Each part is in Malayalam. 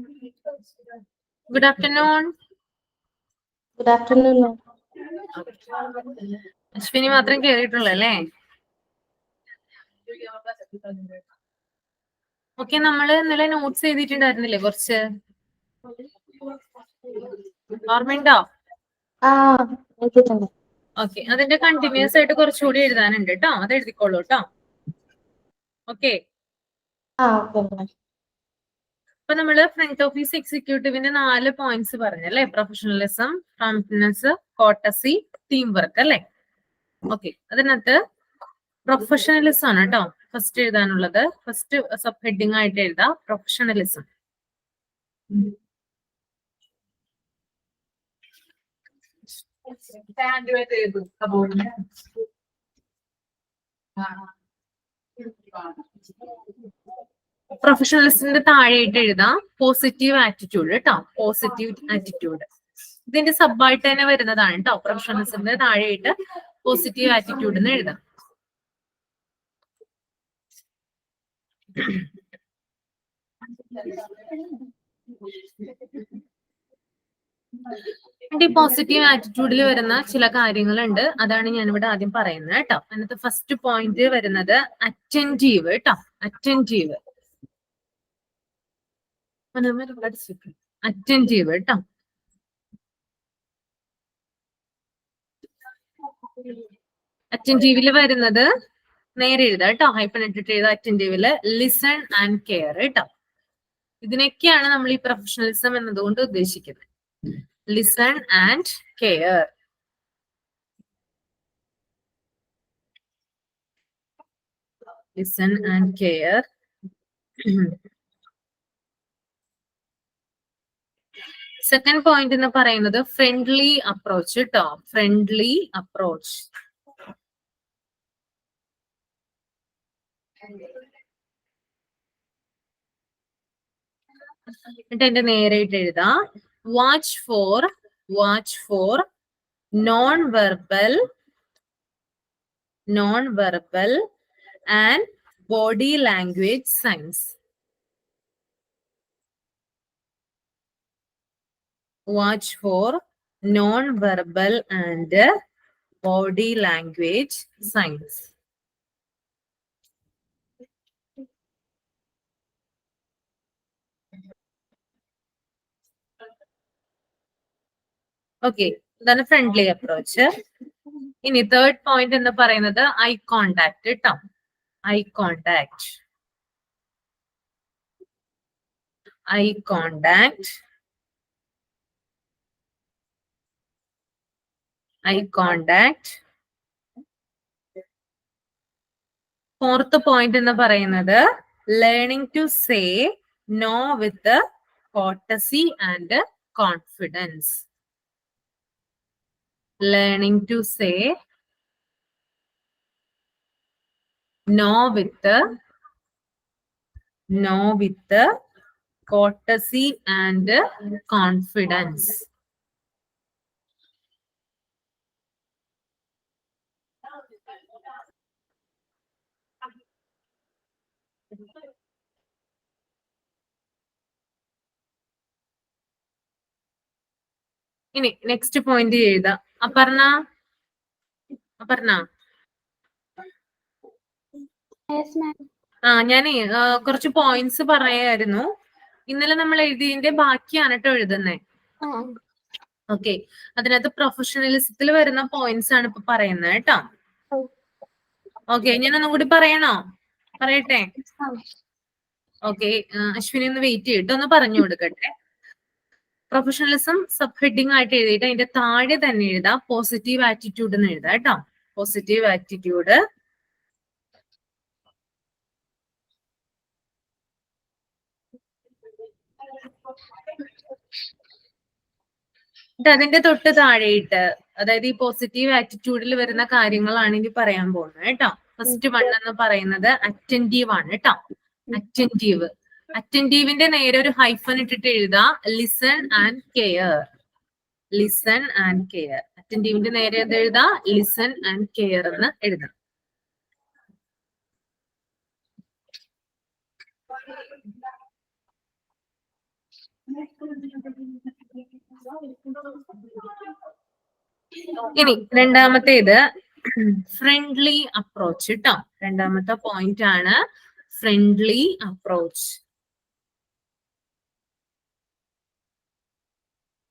Good afternoon. Good afternoon, ma'am. Ashwini മാത്രം കേറിയിട്ടുള്ളൂ അല്ലേ? ഓക്കെ, നമ്മള് ഇന്നലെ നോട്ട്സ് എഴുതിയിട്ടുണ്ടായിരുന്നില്ലേ കുറച്ച്? ഓർമ്മയുണ്ടോ? എഴുതിയിട്ടുണ്ട്. ഓക്കെ, അതിന്റെ കണ്ടിന്യൂസ് ആയിട്ട് കുറച്ചുകൂടി എഴുതാനുണ്ട് കേട്ടോ. അത് എഴുതിക്കോളൂ കേട്ടോ. Okay, okay ma'am. അപ്പൊ നമ്മള് ഫ്രണ്ട് ഓഫീസ് എക്സിക്യൂട്ടീവിന്റെ 4 പോയിന്റ്സ് പറഞ്ഞല്ലേ? Professionalism, confidence, courtesy, team work അല്ലേ? ഓക്കെ, അതിനകത്ത് പ്രൊഫഷണലിസം ആണ് കേട്ടോ ഫസ്റ്റ് എഴുതാനുള്ളത്. ഫസ്റ്റ് സബ് ഹെഡിങ് ആയിട്ട് എഴുതാം പ്രൊഫഷണലിസം. പ്രൊഫഷണലിസത്തിന്റെ താഴെയായിട്ട് എഴുതാം പോസിറ്റീവ് ആറ്റിറ്റ്യൂഡ് കേട്ടോ. പോസിറ്റീവ് ആറ്റിറ്റ്യൂഡ് ഇതിന്റെ സബായിട്ട് തന്നെ വരുന്നതാണ് കേട്ടോ. പ്രൊഫഷണലിസത്തിന്റെ താഴെയായിട്ട് പോസിറ്റീവ് ആറ്റിറ്റ്യൂഡ് എന്ന് എഴുതാം. ഈ പോസിറ്റീവ് ആറ്റിറ്റ്യൂഡിൽ വരുന്ന ചില കാര്യങ്ങളുണ്ട്. അതാണ് ഞാനിവിടെ ആദ്യം പറയുന്നത് കേട്ടോ. അതിനകത്ത് ഫസ്റ്റ് പോയിന്റ് വരുന്നത് അറ്റൻറ്റീവ് കേട്ടോ. അറ്റൻറ്റീവ് അറ്റൻറ്റീവ് കേട്ടോ. അറ്റൻറ്റീവില് വരുന്നത് നേരെ എഴുതാം കേട്ടോ. ഹൈപ്പൻ ഇട്ടിട്ട് എഴുതാം അറ്റൻറ്റീവില്. ലിസൺ ആൻഡ് കെയർ കേട്ടോ. ഇതിനൊക്കെയാണ് നമ്മൾ ഈ പ്രൊഫഷണലിസം എന്നതുകൊണ്ട് ഉദ്ദേശിക്കുന്നത്. Listen and care. Listen and care. Second point എന്ന് പറയുന്നത് ഫ്രണ്ട്ലി അപ്രോച്ച് കേട്ടോ. Friendly approach. എന്നിട്ട് എന്റെ നേരായിട്ട് എഴുതാം watch for non verbal and body language signs. Watch for non-verbal and body language signs. Okay, ഇതാണ് ഫ്രണ്ട്ലി അപ്രോച്ച്. ഇനി തേർഡ് പോയിന്റ് എന്ന് പറയുന്നത് ഐ കോണ്ടാക്ട് കേട്ടോ. Eye contact. Eye contact. Eye contact. Fourth point എന്ന് പറയുന്നത് learning to say no with courtesy and confidence. Learning to say no with courtesy and confidence. ഇനി നെക്സ്റ്റ് പോയിന്റ് എഴുതാം. അപർണ. ഞാനേ കുറച്ച് പോയിന്റ്സ് പറയായിരുന്നു. ഇന്നലെ നമ്മൾ എഴുതിയതിന്റെ ബാക്കിയാണ് കേട്ടോ എഴുതുന്നേ. ഓക്കെ, അതിനകത്ത് പ്രൊഫഷണലിസത്തിൽ വരുന്ന പോയിന്റ്സ് ആണ് ഇപ്പൊ പറയുന്നത് കേട്ടോ. ഓക്കെ, ഞാനൊന്നും കൂടി പറയട്ടെ? ഓക്കെ, അശ്വിനി ഒന്ന് വെയിറ്റ് ചെയ്തിട്ട് ഒന്ന് പറഞ്ഞു കൊടുക്കട്ടെ. പ്രൊഫഷണലിസം സബ് ഹെഡിങ് ആയിട്ട് എഴുതിയിട്ട് അതിന്റെ താഴെ തന്നെ എഴുതാം പോസിറ്റീവ് ആറ്റിറ്റ്യൂഡ് എന്ന് എഴുതാം കേട്ടോ. Positive attitude. അതിന്റെ തൊട്ട് താഴെയിട്ട്, അതായത് ഈ പോസിറ്റീവ് ആറ്റിറ്റ്യൂഡിൽ വരുന്ന കാര്യങ്ങളാണ് ഇനി പറയാൻ പോകുന്നത് കേട്ടോ. ഫസ്റ്റ് വൺ എന്ന് പറയുന്നത് അറ്റൻറ്റീവ് ആണ് കേട്ടോ. അറ്റൻറ്റീവ്. അറ്റൻറ്റീവിന്റെ നേരെ ഒരു ഹൈഫൻ ഇട്ടിട്ട് എഴുതാം listen and care. Listen and care. അറ്റൻറ്റീവിന്റെ നേരെ എന്ത് എഴുതാം? ലിസൺ ആൻഡ് കെയർ എന്ന് എഴുതാം. ഇനി രണ്ടാമത്തേത് ഫ്രണ്ട്ലി അപ്രോച്ച് കേട്ടോ. രണ്ടാമത്തെ പോയിന്റ് ആണ് ഫ്രണ്ട്ലി അപ്രോച്ച്.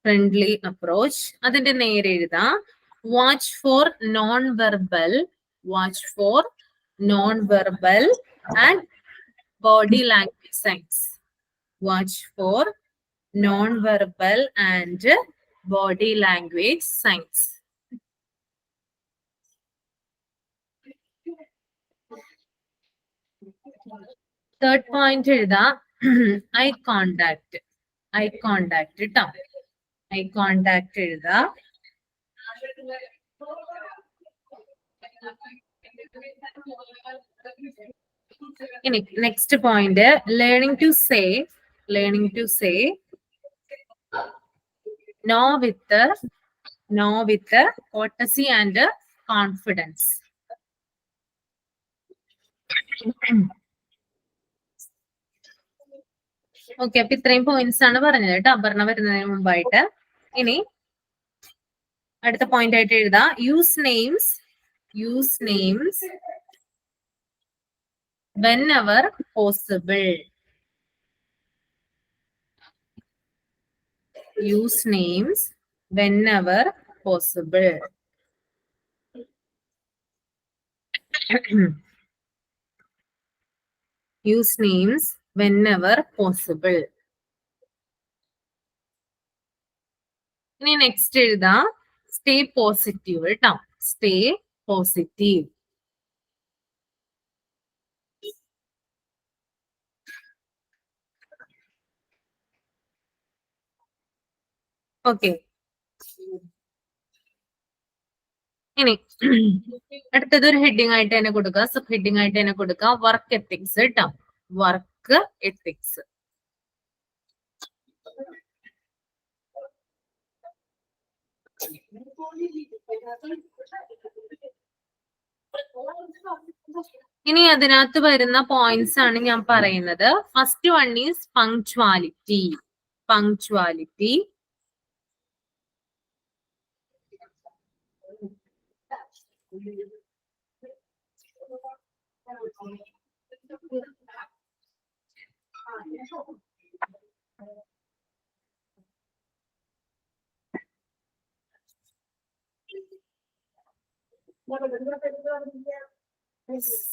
ഫ്രണ്ട്ലി അപ്രോച്ച് അതിന്റെ നേരെ എഴുതാം. Watch for non verbal, watch for non verbal and body language signs. Watch for non verbal and body language signs. Third point എഴുതാം. ഐ കോണ്ടാക്ട്, ഐ കോണ്ടാക്ട് കേട്ടോ. ഐ കോണ്ടാക്ട് എഴുതാം. ഇനി next point learning to say, learning to say no with, no with courtesy and confidence. Okay, അപ്പൊ ഇത്രയും പോയിന്റ്സ് ആണ് പറഞ്ഞത് കേട്ടോ അപർണ വരുന്നതിന് മുമ്പായിട്ട്. ഇനി അടുത്ത പോയിന്റ് ആയിട്ട് എഴുതാം. Use names, use names whenever possible. Use names whenever possible. Use names whenever possible. ഇനി നെക്സ്റ്റ് എഴുതാം. സ്റ്റേ പോസിറ്റീവ് കേട്ടോ. Stay positive. ഓക്കെ, ഇനി അടുത്തത് ഒരു ഹെഡിങ് ആയിട്ട് തന്നെ കൊടുക്കുക, സബ് ഹെഡിങ് ആയിട്ട് തന്നെ കൊടുക്കുക. വർക്ക് എത്തിക്സ് കേട്ടോ. Work ethics. ഇനി അതിനകത്ത് വരുന്ന പോയിന്റ്സ് ആണ് ഞാൻ പറയുന്നത്. First one is punctuality. Punctuality.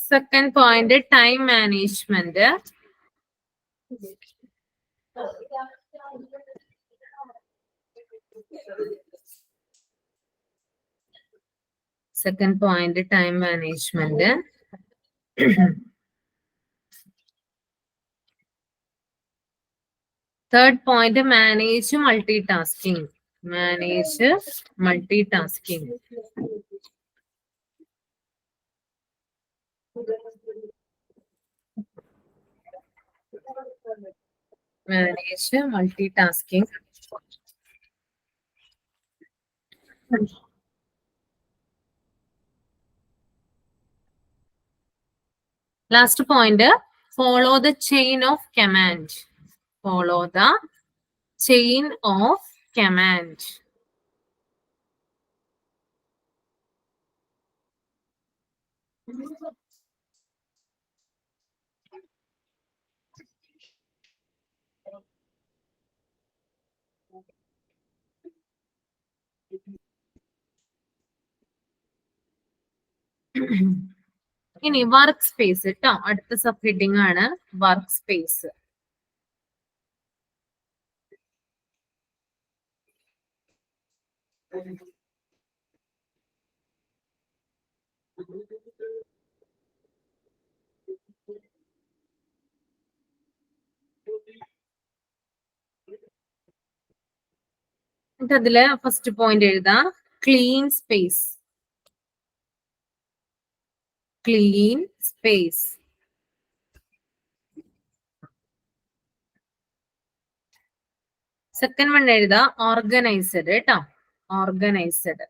Second point, time management. Second point, time management. Third point, manage multitasking. Manage multitasking. Manage multitasking. Last point, follow the chain of command. Follow the chain of command. ഇനി വർക്ക് സ്പേസ് കേട്ടോ. അടുത്ത സബ് ഹെഡിങ് ആണ് വർക്ക് സ്പേസ്. അതില് ഫസ്റ്റ് പോയിന്റ് എഴുതാം. Clean space. Clean space. Second one എഴുതാം. ഓർഗനൈസ്ഡ് കേട്ടോ. Organised.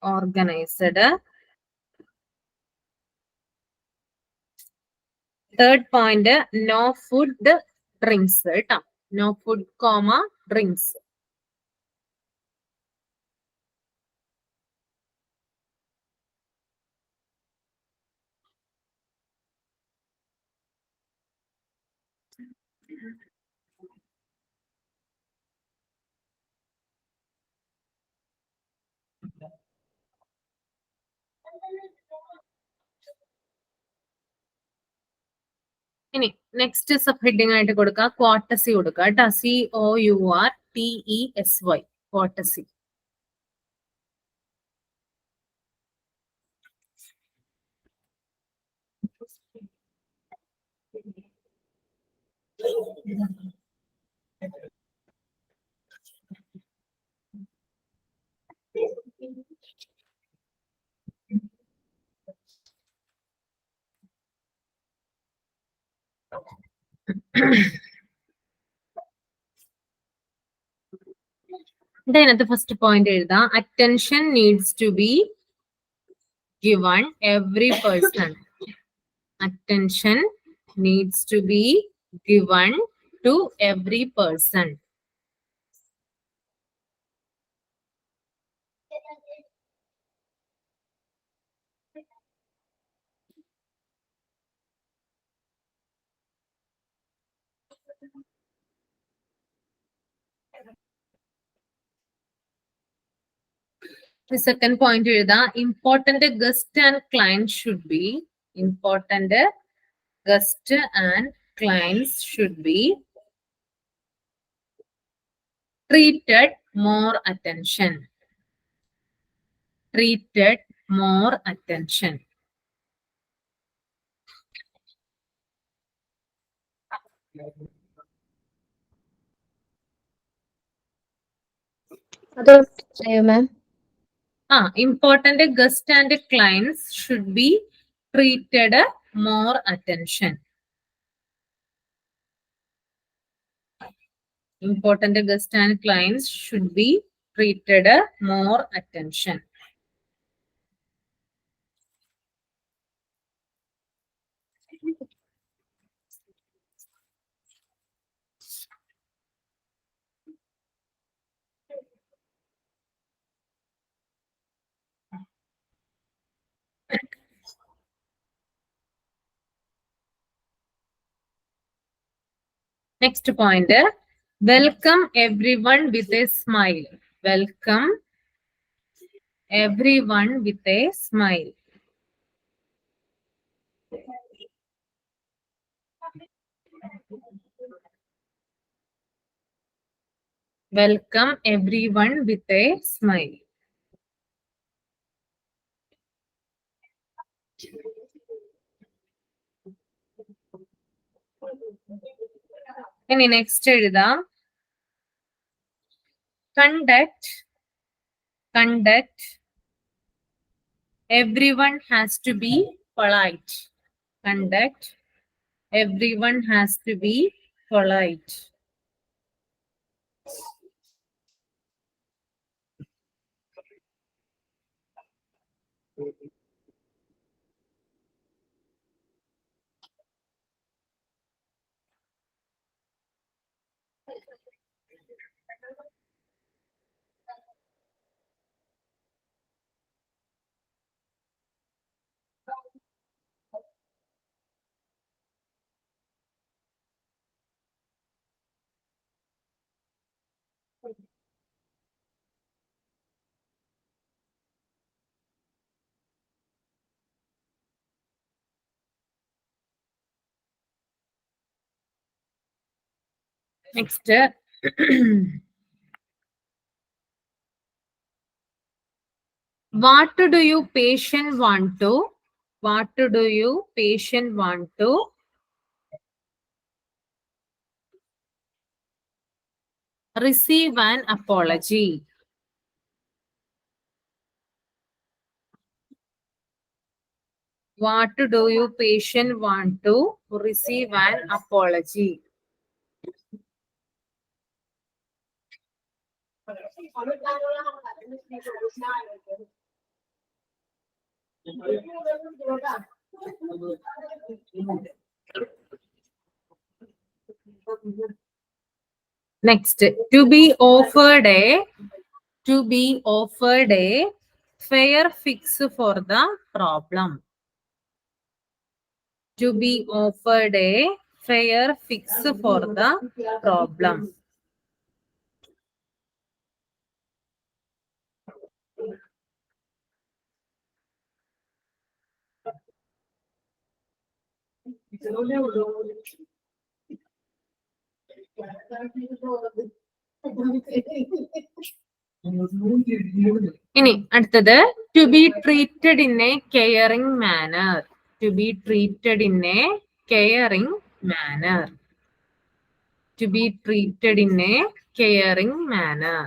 Organised. Third point no food drinks കേട്ടോ. No food comma drinks. ഇനി നെക്സ്റ്റ് സബ് ഹെഡിങ് ആയിട്ട് കൊടുക്കുക ക്വാട്ടസി കൊടുക്കുക കേട്ടോ. COURTESY courtesy. ഇതിനകത്ത് ഫസ്റ്റ് പോയിന്റ് എഴുതാം. Attention needs to be given every person. Attention needs to be given to every person. The second point എഴുതാ important guest and client should be important guest and clients should be treated more attention. Treated more attention. Ma'am. Important guest and clients should be treated more attention. Important guest and clients should be treated more attention. Next point, welcome everyone with a smile. Welcome everyone with a smile. Welcome everyone with a smile. ഇനി നെക്സ്റ്റ് എഴുതാം conduct everyone has to be polite. Conduct everyone has to be polite. Next, what do you patient want to? What do you patient want to? Receive an apology. What do you patient want to? Receive an apology. Next, to be offered a fair fix for the problem. To be offered a fair fix for the problem. ഇനി അടുത്തത് to be treated in a caring manner. To be treated in a caring manner. To be treated in a caring manner.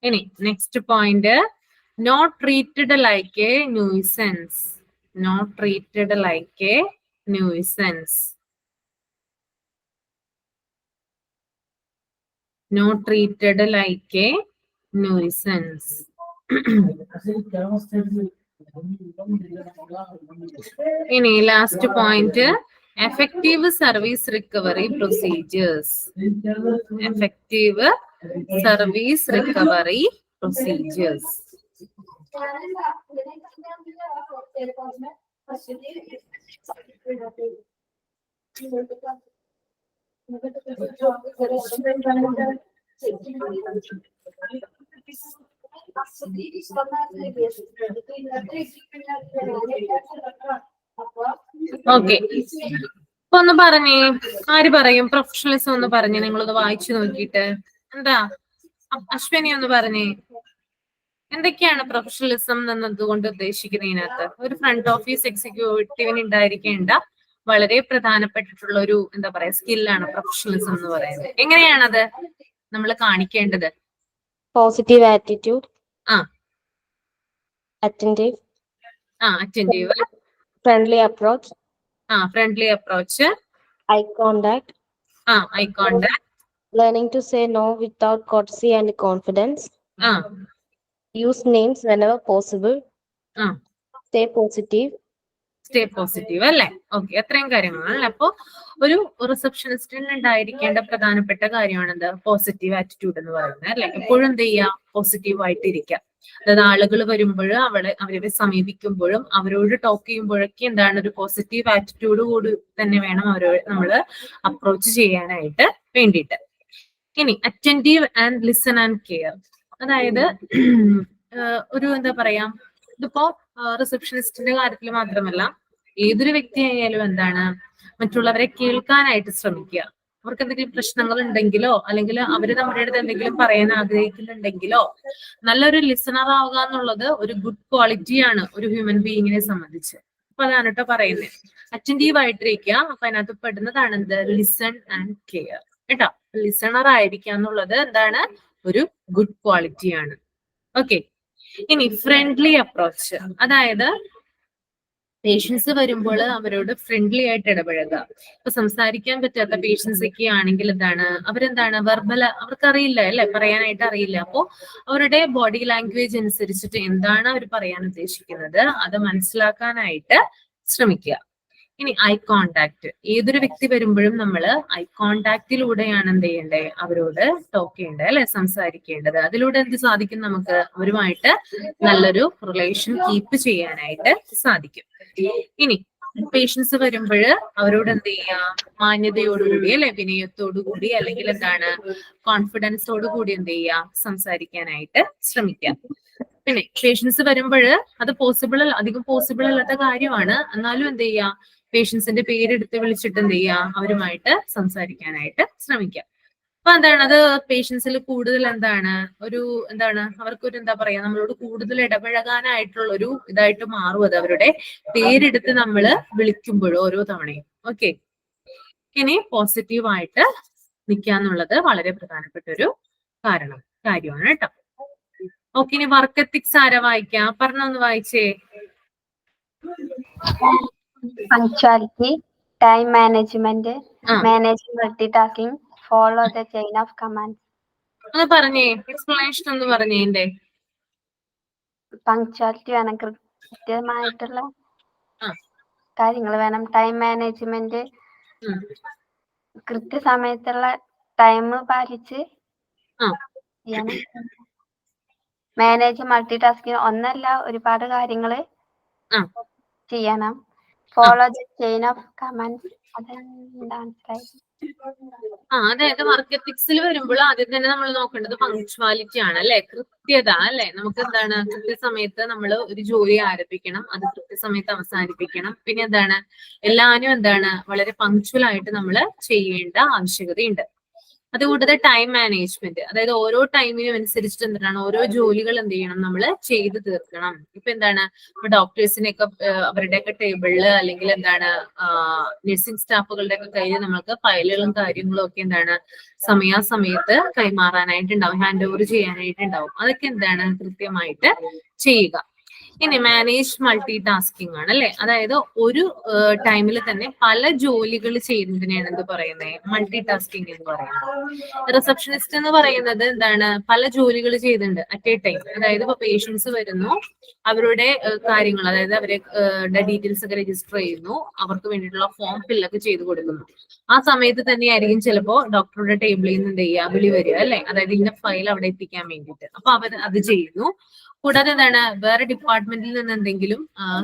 ഇനി next point, not treated like a nuisance. Not treated like a nuisance. Not treated like a nuisance. ഇനി last point, effective service recovery procedures. Effective service recovery procedures. Okay, അപ്പൊ ഒന്ന് പറഞ്ഞേ, ആര് പറയും പ്രൊഫഷണലിസം ഒന്ന് പറഞ്ഞേ, നിങ്ങളൊന്ന് വായിച്ചു നോക്കിയിട്ട്. എന്താ അശ്വിനി ഒന്ന് പറഞ്ഞേ, എന്തൊക്കെയാണ് പ്രൊഫഷണലിസം എന്നതുകൊണ്ട് ഉദ്ദേശിക്കുന്നതിനകത്ത്? ഒരു ഫ്രണ്ട് ഓഫീസ് എക്സിക്യൂട്ടീവിന് ഉണ്ടായിരിക്കേണ്ട വളരെ പ്രധാനപ്പെട്ടിട്ടുള്ള ഒരു എന്താ പറയാ സ്കില്ലാണ് പ്രൊഫഷണലിസം എന്ന് പറയുന്നത്. എങ്ങനെയാണത് നമ്മൾ കാണിക്കേണ്ടത്? പോസിറ്റീവ് ആറ്റിറ്റ്യൂഡ്, ആ attentive, attentive, friendly approach, friendly approach, I contact, eye contact, learning to say no without courtesy and confidence, use names whenever possible, stay positive. Stay positive അല്ലേ? ഓക്കെ, അത്രയും കാര്യങ്ങളാണല്ലേ. അപ്പൊ ഒരു റിസപ്ഷനിസ്റ്റിന് ഉണ്ടായിരിക്കേണ്ട പ്രധാനപ്പെട്ട കാര്യമാണെന്ത്? പോസിറ്റീവ് ആറ്റിറ്റ്യൂഡ് എന്ന് പറയുന്നത് അല്ലെ. എപ്പോഴും എന്ത് ചെയ്യുക? പോസിറ്റീവ് ആയിട്ട് ഇരിക്കുക. അതായത് ആളുകൾ വരുമ്പോഴും അവരെ സമീപിക്കുമ്പോഴും അവരോട് ടോക്ക് ചെയ്യുമ്പോഴൊക്കെ എന്താണ്, ഒരു പോസിറ്റീവ് ആറ്റിറ്റ്യൂഡ് കൂടി തന്നെ വേണം നമ്മള് അപ്രോച്ച് ചെയ്യാനായിട്ട് വേണ്ടിയിട്ട്. ഇനി attentive and listen and care. അതായത് ഒരു എന്താ പറയാ, ഇതിപ്പോ റിസപ്ഷനിസ്റ്റിന്റെ കാര്യത്തിൽ മാത്രമല്ല, ഏതൊരു വ്യക്തി ആയാലും എന്താണ്, മറ്റുള്ളവരെ കേൾക്കാനായിട്ട് ശ്രമിക്കുക. അവർക്ക് എന്തെങ്കിലും പ്രശ്നങ്ങൾ ഉണ്ടെങ്കിലോ അല്ലെങ്കിൽ അവര് നമ്മുടെ അടുത്ത് എന്തെങ്കിലും പറയാൻ ആഗ്രഹിക്കുന്നുണ്ടെങ്കിലോ നല്ലൊരു ലിസണർ ആവുക എന്നുള്ളത് ഒരു ഗുഡ് ക്വാളിറ്റിയാണ് ഒരു ഹ്യൂമൻ ബീയിങ്ങിനെ സംബന്ധിച്ച്. അപ്പൊ അതാണ് കേട്ടോ പറയുന്നത്, അറ്റൻറ്റീവ് ആയിട്ടിരിക്കുക. അപ്പൊ അതിനകത്ത് പെടുന്നതാണ് എന്ത്? ലിസൺ ആൻഡ് കെയർ കേട്ടോ. ലിസണർ ആയിരിക്കുക എന്നുള്ളത് എന്താണ്? ഒരു ഗുഡ് ക്വാളിറ്റിയാണ്. ഓക്കെ, ഇനി ഫ്രണ്ട്ലി അപ്രോച്ച്. അതായത് പേഷ്യൻസ് വരുമ്പോൾ അവരോട് ഫ്രണ്ട്ലി ആയിട്ട് ഇടപഴകുക. ഇപ്പൊ സംസാരിക്കാൻ പറ്റാത്ത പേഷ്യൻസ് ഒക്കെ ആണെങ്കിൽ എന്താണ്, അവരെന്താണ് അവർക്ക് അറിയില്ല അല്ലെ, പറയാനായിട്ട് അറിയില്ല. അപ്പോ അവരുടെ ബോഡി ലാംഗ്വേജ് അനുസരിച്ചിട്ട് എന്താണ് അവർ പറയാൻ ഉദ്ദേശിക്കുന്നത് അത് മനസ്സിലാക്കാനായിട്ട് ശ്രമിക്കുക. ഇനി ഐ കോണ്ടാക്ട്. ഏതൊരു വ്യക്തി വരുമ്പോഴും നമ്മൾ ഐ കോണ്ടാക്റ്റിലൂടെയാണ് എന്ത് ചെയ്യേണ്ടത്? അവരോട് ടോക്ക് ചെയ്യേണ്ടത് അല്ലെ, സംസാരിക്കേണ്ടത്. അതിലൂടെ എന്ത് സാധിക്കും? നമുക്ക് അവരുമായിട്ട് നല്ലൊരു റിലേഷൻ കീപ്പ് ചെയ്യാനായിട്ട് സാധിക്കും. ഇനി പേഷ്യൻസ് വരുമ്പോൾ അവരോട് എന്ത് ചെയ്യാ? മാന്യതയോടുകൂടി അല്ലെ, വിനയത്തോടുകൂടി അല്ലെങ്കിൽ എന്താണ്, കോൺഫിഡൻസോട് കൂടി എന്ത് ചെയ്യാ? സംസാരിക്കാനായിട്ട് ശ്രമിക്കാം. പിന്നെ പേഷ്യൻസ് വരുമ്പോൾ അത് അധികം പോസിബിൾ അല്ലാത്ത കാര്യമാണ്. എന്നാലും എന്ത് ചെയ്യാ? പേഷ്യൻസിന്റെ പേരെടുത്ത് വിളിച്ചിട്ട് എന്ത് ചെയ്യാ? അവരുമായിട്ട് സംസാരിക്കാനായിട്ട് ശ്രമിക്കാം. അപ്പൊ എന്താണ്, അത് പേഷ്യൻസിൽ കൂടുതൽ എന്താണ്, അവർക്കൊരു എന്താ പറയാ, നമ്മളോട് കൂടുതൽ ഇടപഴകാനായിട്ടുള്ള ഒരു ഇതായിട്ട് മാറും അത്, അവരുടെ പേരെടുത്ത് നമ്മൾ വിളിക്കുമ്പോഴും ഓരോ തവണയും. ഓക്കെ, ഇനി പോസിറ്റീവായിട്ട് നിൽക്കാന്നുള്ളത് വളരെ പ്രധാനപ്പെട്ട ഒരു കാര്യമാണ് കേട്ടോ. ഓക്കെ, ഇനി വർക്ക് എത്തിക്സ് ആരാ വായിക്കാം? പറഞ്ഞൊന്ന് വായിച്ചേ. Punctuality, time management, managing multitasking, follow the chain of commands. ഒന്ന് പറഞ്ഞേ, എക്സ്പ്ലനേഷൻ ഒന്ന് പറഞ്ഞേ. പങ്ക്ച്വാലിറ്റി വേണം, കൃത്യമായിട്ടുള്ള ആ. കാര്യങ്ങൾ വേണം. ടൈം മാനേജ്മെന്റ്, ഉം. കൃത്യസമയത്തുള്ള ടൈം പാലിച്ച് ആ. ചെയ്യണം. മാനേജ് മൾട്ടി ടാസ്കിങ്, ഒന്നല്ല ഒരുപാട് കാര്യങ്ങള് ആ. ചെയ്യണം. Follow the chain of commands, അതെന്താണ്? അതായത് വർക്ക് എത്തിക്സിൽ വരുമ്പോൾ ആദ്യം തന്നെ നമ്മൾ നോക്കേണ്ടത് പങ്ക്ച്വാലിറ്റി ആണ്, അല്ലെ? കൃത്യത, അല്ലെ? നമുക്ക് എന്താണ്, കൃത്യസമയത്ത് നമ്മൾ ഒരു ജോലി ആരംഭിക്കണം, അത് കൃത്യസമയത്ത് അവസാനിപ്പിക്കണം. പിന്നെ എന്താണ്, എല്ലാവരും എന്താണ് വളരെ പങ്ക്ച്വൽ ആയിട്ട് നമ്മൾ ചെയ്യേണ്ട ആവശ്യകതയുണ്ട്. അതുകൂടാതെ ടൈം മാനേജ്മെന്റ്, അതായത് ഓരോ ടൈമിനും അനുസരിച്ചിട്ട് എന്താണ് ഓരോ ജോലികൾ എന്ത് ചെയ്യണം, നമ്മൾ ചെയ്ത് തീർക്കണം. ഇപ്പൊ എന്താണ്, ഇപ്പൊ ഡോക്ടേഴ്സിനെയൊക്കെ അവരുടെയൊക്കെ ടേബിളില് അല്ലെങ്കിൽ എന്താണ് നഴ്സിംഗ് സ്റ്റാഫുകളുടെ ഒക്കെ കയ്യിൽ നമ്മൾക്ക് ഫയലുകളും കാര്യങ്ങളും ഒക്കെ എന്താണ് സമയാസമയത്ത് കൈമാറാനായിട്ടുണ്ടാവും, ഹാൻഡ് ഓവർ ചെയ്യാനായിട്ടുണ്ടാവും. അതൊക്കെ എന്താണ് കൃത്യമായിട്ട് ചെയ്യുക. ഇനി മാനേജ് മൾട്ടി ടാസ്കിങ് ആണ്, അല്ലെ? അതായത് ഒരു ടൈമിൽ തന്നെ പല ജോലികൾ ചെയ്യുന്നതിനെയാണ് എന്ത് പറയുന്നത്, മൾട്ടി ടാസ്കിങ് എന്ന് പറയുന്നത്. റിസപ്ഷനിസ്റ്റ് എന്ന് പറയുന്നത് എന്താണ്, പല ജോലികൾ ചെയ്യുന്നുണ്ട് അറ്റ് എ ടൈം. അതായത് ഇപ്പൊ പേഷ്യൻസ് വരുന്നു, അവരുടെ കാര്യങ്ങൾ, അതായത് അവരെ ഡീറ്റെയിൽസ് ഒക്കെ രജിസ്റ്റർ ചെയ്യുന്നു, അവർക്ക് വേണ്ടിയിട്ടുള്ള ഫോം ഫില്ലൊക്കെ ചെയ്ത് കൊടുക്കുന്നു. ആ സമയത്ത് തന്നെയായിരിക്കും ചിലപ്പോ ഡോക്ടറുടെ ടേബിളിൽ നിന്ന് എന്ത് ചെയ്യുക, വിളി വരിക, അല്ലെ? അതായത് ഇന്ന ഫയൽ അവിടെ എത്തിക്കാൻ വേണ്ടിയിട്ട്. അപ്പൊ അവർ അത് ചെയ്യുന്നു. കൂടാതെ എന്താണ്, വേറെ ഡിപ്പാർട്ട്മെന്റിൽ നിന്ന് എന്തെങ്കിലും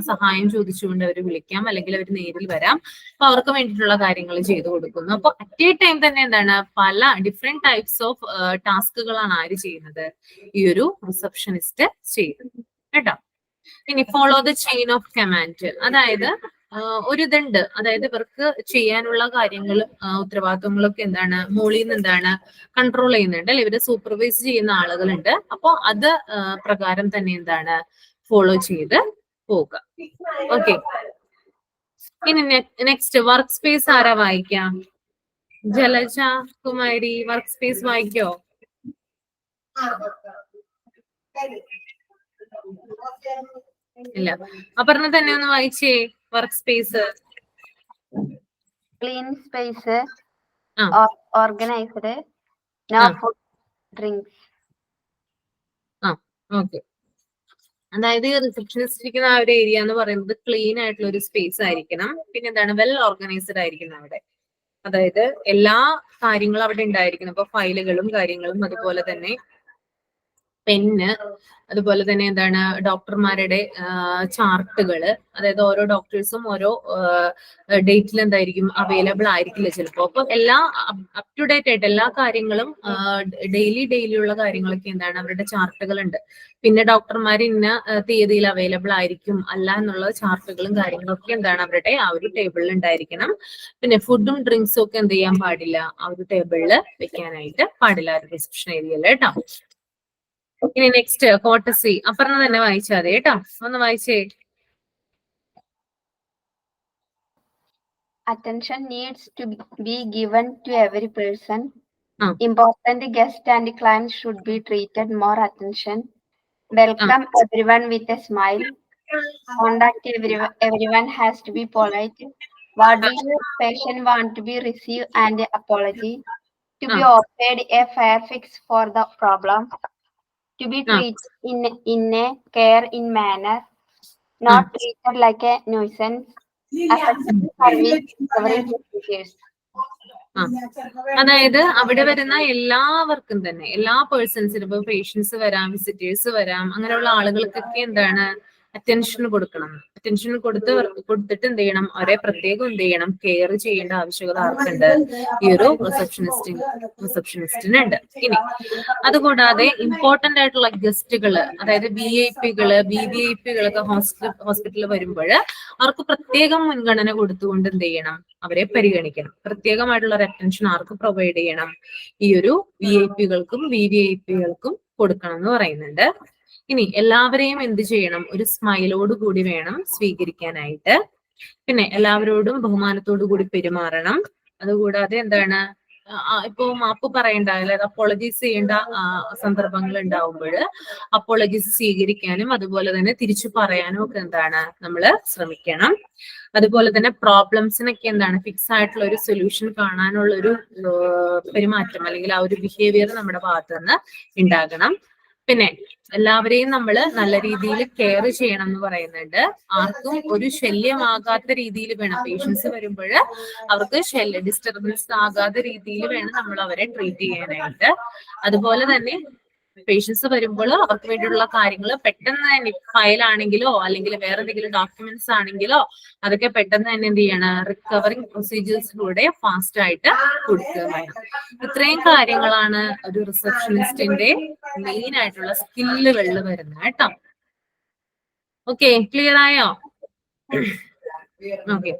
സഹായം ചോദിച്ചുകൊണ്ട് അവർ വിളിക്കാം, അല്ലെങ്കിൽ അവർ നേരിൽ വരാം. അപ്പൊ അവർക്ക് വേണ്ടിയിട്ടുള്ള കാര്യങ്ങൾ ചെയ്തു കൊടുക്കുന്നു. അപ്പൊ അറ്റ് എ ടൈം തന്നെ എന്താണ് പല ഡിഫറെന്റ് ടൈപ്സ് ഓഫ് ടാസ്കുകളാണ് ആര് ചെയ്യുന്നത്, ഈ ഒരു റിസപ്ഷനിസ്റ്റ് ചെയ്യുന്നത്, കേട്ടോ. ഇനി follow the chain of command, അതായത് ഒരു ഇതുണ്ട്, അതായത് ഇവർക്ക് ചെയ്യാനുള്ള കാര്യങ്ങളും ഉത്തരവാദിത്വങ്ങളൊക്കെ എന്താണ് മുകളിൽ നിന്ന് എന്താണ് കൺട്രോൾ ചെയ്യുന്നുണ്ട്, അല്ലെ? ഇവര് സൂപ്പർവൈസ് ചെയ്യുന്ന ആളുകളുണ്ട്. അപ്പൊ അത് പ്രകാരം തന്നെ എന്താണ് ഫോളോ ചെയ്ത് പോവുക. ഓക്കെ. ഇനി നെക്സ്റ്റ് വർക്ക് സ്പേസ് ആരാ വായിക്കാം? ജലജ കുമാരി വർക്ക് സ്പേസ് വായിക്കോ? ഇല്ല. അപർണ തന്നെ ഒന്ന് വായിച്ചേ work space. Clean space, organised, no food drinks. Okay. അതായത് റിസപ്ഷനിസ്റ്റ് ഇരിക്കുന്ന ആ ഒരു ഏരിയ എന്ന് പറയുന്നത് ക്ലീൻ ആയിട്ടുള്ള ഒരു സ്പേസ് ആയിരിക്കണം. പിന്നെ എന്താണ്, വെൽ ഓർഗനൈസ്ഡ് ആയിരിക്കണം അവിടെ. അതായത് എല്ലാ കാര്യങ്ങളും അവിടെ ഉണ്ടായിരിക്കണം. ഇപ്പൊ ഫയലുകളും കാര്യങ്ങളും, അതുപോലെ തന്നെ പെന്ന്, അതുപോലെ തന്നെ എന്താണ് ഡോക്ടർമാരുടെ ചാർട്ടുകള്, അതായത് ഓരോ ഡോക്ടേഴ്സും ഓരോ ഡേറ്റിൽ എന്തായിരിക്കും അവൈലബിൾ ആയിരിക്കില്ല ചിലപ്പോൾ. അപ്പൊ എല്ലാ അപ് ടു ഡേറ്റ് ആയിട്ട് എല്ലാ കാര്യങ്ങളും ഡെയിലി ഉള്ള കാര്യങ്ങളൊക്കെ എന്താണ് അവരുടെ ചാർട്ടുകളുണ്ട്. പിന്നെ ഡോക്ടർമാർ ഇന്ന തീയതിയിൽ അവൈലബിൾ ആയിരിക്കും അല്ല എന്നുള്ള ചാർട്ടുകളും കാര്യങ്ങളൊക്കെ എന്താണ് അവരുടെ ആ ഒരു ടേബിളിൽ ഉണ്ടായിരിക്കണം. പിന്നെ ഫുഡും ഡ്രിങ്ക്സും ഒക്കെ എന്ത് ചെയ്യാൻ പാടില്ല, ആ ഒരു ടേബിളിൽ വെക്കാനായിട്ട് പാടില്ല റിസപ്ഷൻ ഏരിയയിൽ, കേട്ടോ. ഇനി നെക്സ്റ്റ് കോട്ടസി, അപർണ തന്നെ വായിച്ചാൽ മതി കേട്ടോ. ഒന്ന് വായിച്ചേ. Attention needs to be given to every person. Important guests and clients should be treated more attention. Welcome everyone with a smile. Contact everyone has to be polite. What do your patient want to be received and apology? To be offered a fair fix for the problem. To be treated in a care in manner, not treated like a nuisance. അതായത് അവിടെ വരുന്ന എല്ലാവർക്കും തന്നെ, എല്ലാ പേഴ്സൺസിനും, ഇപ്പൊ പേഷ്യൻസ് വരാം, വിസിറ്റേഴ്സ് വരാം, അങ്ങനെയുള്ള ആളുകൾക്കൊക്കെ എന്താണ് അറ്റൻഷൻ കൊടുക്കണം. അറ്റൻഷൻ കൊടുത്തിട്ട് എന്ത് ചെയ്യണം, അവരെ പ്രത്യേകം എന്ത് ചെയ്യണം, കെയർ ചെയ്യേണ്ട ആവശ്യകത ആർക്കുണ്ട്, ഈ ഒരു റിസപ്ഷനിസ്റ്റിനുണ്ട്. ഇനി അതുകൂടാതെ ഇമ്പോർട്ടന്റ് ആയിട്ടുള്ള ഗസ്റ്റുകള്, അതായത് VIPകള്, VVIPകളൊക്കെ ഹോസ്പിറ്റലിൽ വരുമ്പോൾ അവർക്ക് പ്രത്യേകം മുൻഗണന കൊടുത്തുകൊണ്ട് എന്ത് ചെയ്യണം, അവരെ പരിഗണിക്കണം. പ്രത്യേകമായിട്ടുള്ള ഒരു അറ്റൻഷൻ ആർക്ക് പ്രൊവൈഡ് ചെയ്യണം, ഈ ഒരു VIPകൾക്കും VVIPകൾക്കും കൊടുക്കണം എന്ന് പറയുന്നുണ്ട്. ഇനി എല്ലാവരെയും എന്ത് ചെയ്യണം, ഒരു സ്മൈലോട് കൂടി വേണം സ്വീകരിക്കാനായിട്ട്. പിന്നെ എല്ലാവരോടും ബഹുമാനത്തോടു കൂടി പെരുമാറണം. അതുകൂടാതെ എന്താണ്, ഇപ്പോ മാപ്പ് പറയേണ്ട, അതായത് അപ്പോളജീസ് ചെയ്യേണ്ട സന്ദർഭങ്ങൾ ഉണ്ടാവുമ്പോൾ അപ്പോളജീസ് സ്വീകരിക്കാനും അതുപോലെ തന്നെ തിരിച്ചു പറയാനും ഒക്കെ എന്താണ് നമ്മൾ ശ്രമിക്കണം. അതുപോലെ തന്നെ പ്രോബ്ലംസിനൊക്കെ എന്താണ് ഫിക്സ് ആയിട്ടുള്ള ഒരു സൊല്യൂഷൻ കാണാനുള്ള ഒരു പെരുമാറ്റം അല്ലെങ്കിൽ ആ ഒരു ബിഹേവിയർ നമ്മുടെ ഭാഗത്ത് നിന്ന് ഉണ്ടാകണം. പിന്നെ എല്ലാവരെയും നമ്മൾ നല്ല രീതിയിൽ കെയർ ചെയ്യണം എന്ന് പറയുന്നുണ്ട്. ആർക്കും ഒരു ശല്യമാകാത്ത രീതിയിൽ വേണം പേഷ്യൻസ് വരുമ്പോൾ അവർക്ക് ഡിസ്റ്റർബൻസ് ആകാത്ത രീതിയിൽ വേണം നമ്മൾ അവരെ ട്രീറ്റ് ചെയ്യാനായിട്ട്. അതുപോലെ തന്നെ പേഷ്യൻസ് വരുമ്പോൾ അവർക്ക് വേണ്ടിയുള്ള കാര്യങ്ങൾ പെട്ടെന്ന് തന്നെ ഫയലാണെങ്കിലോ അല്ലെങ്കിൽ വേറെ എന്തെങ്കിലും ഡോക്യുമെന്റ്സ് ആണെങ്കിലോ അതൊക്കെ പെട്ടെന്ന് തന്നെ എന്ത് ചെയ്യണം, റിക്കവറിങ് പ്രൊസീജിയേഴ്സിലൂടെ ഫാസ്റ്റ് ആയിട്ട് കൊടുക്കുക വേണം. ഇത്രയും കാര്യങ്ങളാണ് ഒരു റിസപ്ഷനിസ്റ്റിന്റെ മെയിൻ ആയിട്ടുള്ള സ്കില്ലുകളിൽ വരുന്നത് കേട്ടോ. ഓക്കെ, ക്ലിയർ ആയോ? ഓക്കെ.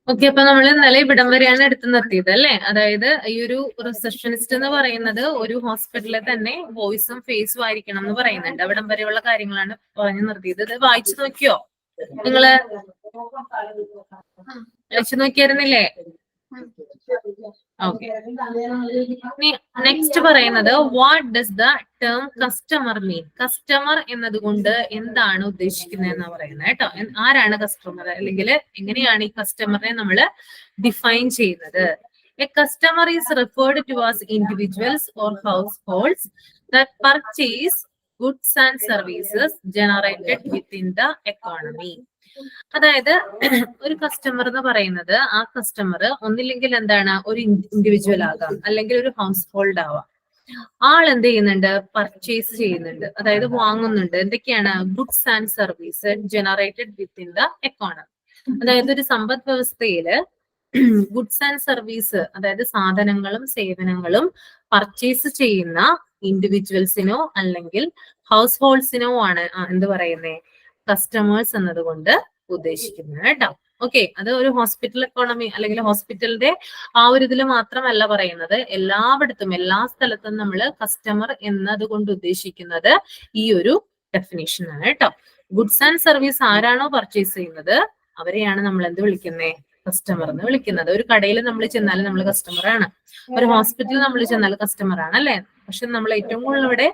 ഓക്കെ, അപ്പൊ നമ്മൾ ഇന്നലെ ഇവിടം വരെയാണ് എടുത്തു നിർത്തിയത് അല്ലെ. അതായത് ഈ ഒരു റിസപ്ഷനിസ്റ്റ് എന്ന് പറയുന്നത് ഒരു ഹോസ്പിറ്റലിൽ തന്നെ വോയിസും ഫേസും ആയിരിക്കണം എന്ന് പറയുന്നുണ്ട്. അവിടം വരെയുള്ള കാര്യങ്ങളാണ് പറഞ്ഞു നിർത്തിയത്. ഇത് വായിച്ചു നോക്കിയോ നിങ്ങള്? വായിച്ചു നോക്കിയായിരുന്നില്ലേ? ഓക്കെ. നെക്സ്റ്റ് പറയുന്നത് what does the term customer mean? Customer എന്നതുകൊണ്ട് എന്താണ് ഉദ്ദേശിക്കുന്നത് എന്നാ പറയുന്നത് കേട്ടോ. ആരാണ് കസ്റ്റമർ, അല്ലെങ്കിൽ എങ്ങനെയാണ് ഈ കസ്റ്റമറിനെ നമ്മൾ ഡിഫൈൻ ചെയ്യുന്നത്? A customer is referred to as individuals or households that purchase goods and services generated within the economy. അതായത് ഒരു കസ്റ്റമർ എന്ന് പറയുന്നത് ആ കസ്റ്റമർ ഒന്നില്ലെങ്കിൽ എന്താണ് ഒരു ഇൻഡിവിജ്വൽ ആകാം, അല്ലെങ്കിൽ ഒരു ഹൗസ് ഹോൾഡ് ആവാം. ആൾ എന്ത് ചെയ്യുന്നുണ്ട്? പർച്ചേസ് ചെയ്യുന്നുണ്ട്, അതായത് വാങ്ങുന്നുണ്ട്. എന്തൊക്കെയാണ്? Goods and service generated within the economy. അതായത് ഒരു സമ്പദ് വ്യവസ്ഥയില് ഗുഡ്സ് ആൻഡ് സർവീസ്, അതായത് സാധനങ്ങളും സേവനങ്ങളും പർച്ചേസ് ചെയ്യുന്ന ഇൻഡിവിജ്വൽസിനോ അല്ലെങ്കിൽ ഹൗസ് ഹോൾഡ്സിനോ ആണ് എന്ത് പറയുന്നേ? കസ്റ്റമേഴ്സ് എന്നതുകൊണ്ട് ഉദ്ദേശിക്കുന്നത് കേട്ടോ. ഓക്കെ, അത് ഒരു ഹോസ്പിറ്റൽ എക്കോണമി അല്ലെങ്കിൽ ഹോസ്പിറ്റലിന്റെ ആ ഒരു ഇതിൽ മാത്രമല്ല പറയുന്നത്, എല്ലായിടത്തും എല്ലാ സ്ഥലത്തും നമ്മൾ കസ്റ്റമർ എന്നതുകൊണ്ട് ഉദ്ദേശിക്കുന്നത് ഈ ഒരു ഡെഫിനേഷൻ ആണ് കേട്ടോ. ഗുഡ്സ് ആൻഡ് സർവീസ് ആരാണോ പർച്ചേസ് ചെയ്യുന്നത് അവരെയാണ് നമ്മൾ എന്ത് വിളിക്കുന്നേ? കസ്റ്റമർ എന്ന് വിളിക്കുന്നത്. ഒരു കടയിൽ നമ്മൾ ചെന്നാൽ നമ്മൾ കസ്റ്റമർ ആണ്, ഒരു ഹോസ്പിറ്റലിൽ നമ്മൾ ചെന്നാൽ കസ്റ്റമർ ആണ് അല്ലെ. പക്ഷെ നമ്മൾ ഏറ്റവും കൂടുതൽ ഇവിടെ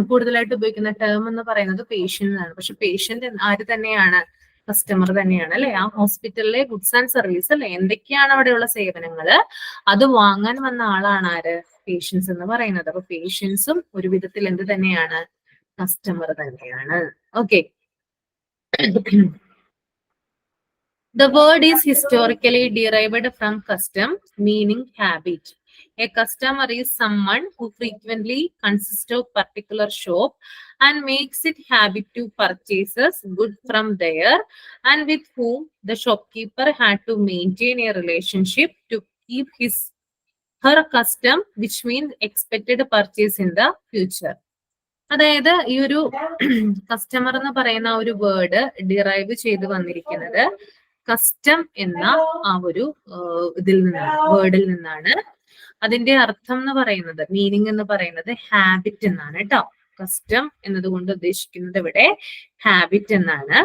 കൂടുതലായിട്ട് ഉപയോഗിക്കുന്ന ടേം എന്ന് പറയുന്നത് പേഷ്യന്റ് ആണ്. പക്ഷെ പേഷ്യന്റ് ആര് തന്നെയാണ്? കസ്റ്റമർ തന്നെയാണ് അല്ലെ. ആ ഹോസ്പിറ്റലിലെ ഗുഡ്സ് ആൻഡ് സർവീസ് അല്ലെ, എന്തൊക്കെയാണ് അവിടെയുള്ള സേവനങ്ങള് അത് വാങ്ങാൻ വന്ന ആളാണ് ആര്? പേഷ്യൻസ് എന്ന് പറയുന്നത്. അപ്പൊ പേഷ്യൻസും ഒരു വിധത്തിൽ എന്ത് തന്നെയാണ്? കസ്റ്റമർ തന്നെയാണ്. Okay. The word is historically derived from custom, meaning habit. A customer is someone who frequently consists of particular shop and makes it habit to purchases goods from there, and with whom the shopkeeper had to maintain a relationship to keep her custom, which means expected purchase in the future. അതായത് ഈ ഒരു കസ്റ്റമർ എന്ന് പറയുന്ന ഒരു വേർഡ് ഡിറൈവ് ചെയ്ത് വന്നിരിക്കുന്നത് കസ്റ്റം എന്ന ആ ഒരു ഇതിൽ നിന്നാണ്, വേർഡിൽ നിന്നാണ്. അതിന്റെ അർത്ഥം എന്ന് പറയുന്നത്, മീനിങ് എന്ന് പറയുന്നത് ഹാബിറ്റ് എന്നാണ് കേട്ടോ. കസ്റ്റം എന്നതുകൊണ്ട് ഉദ്ദേശിക്കുന്നത് ഇവിടെ ഹാബിറ്റ് എന്നാണ്.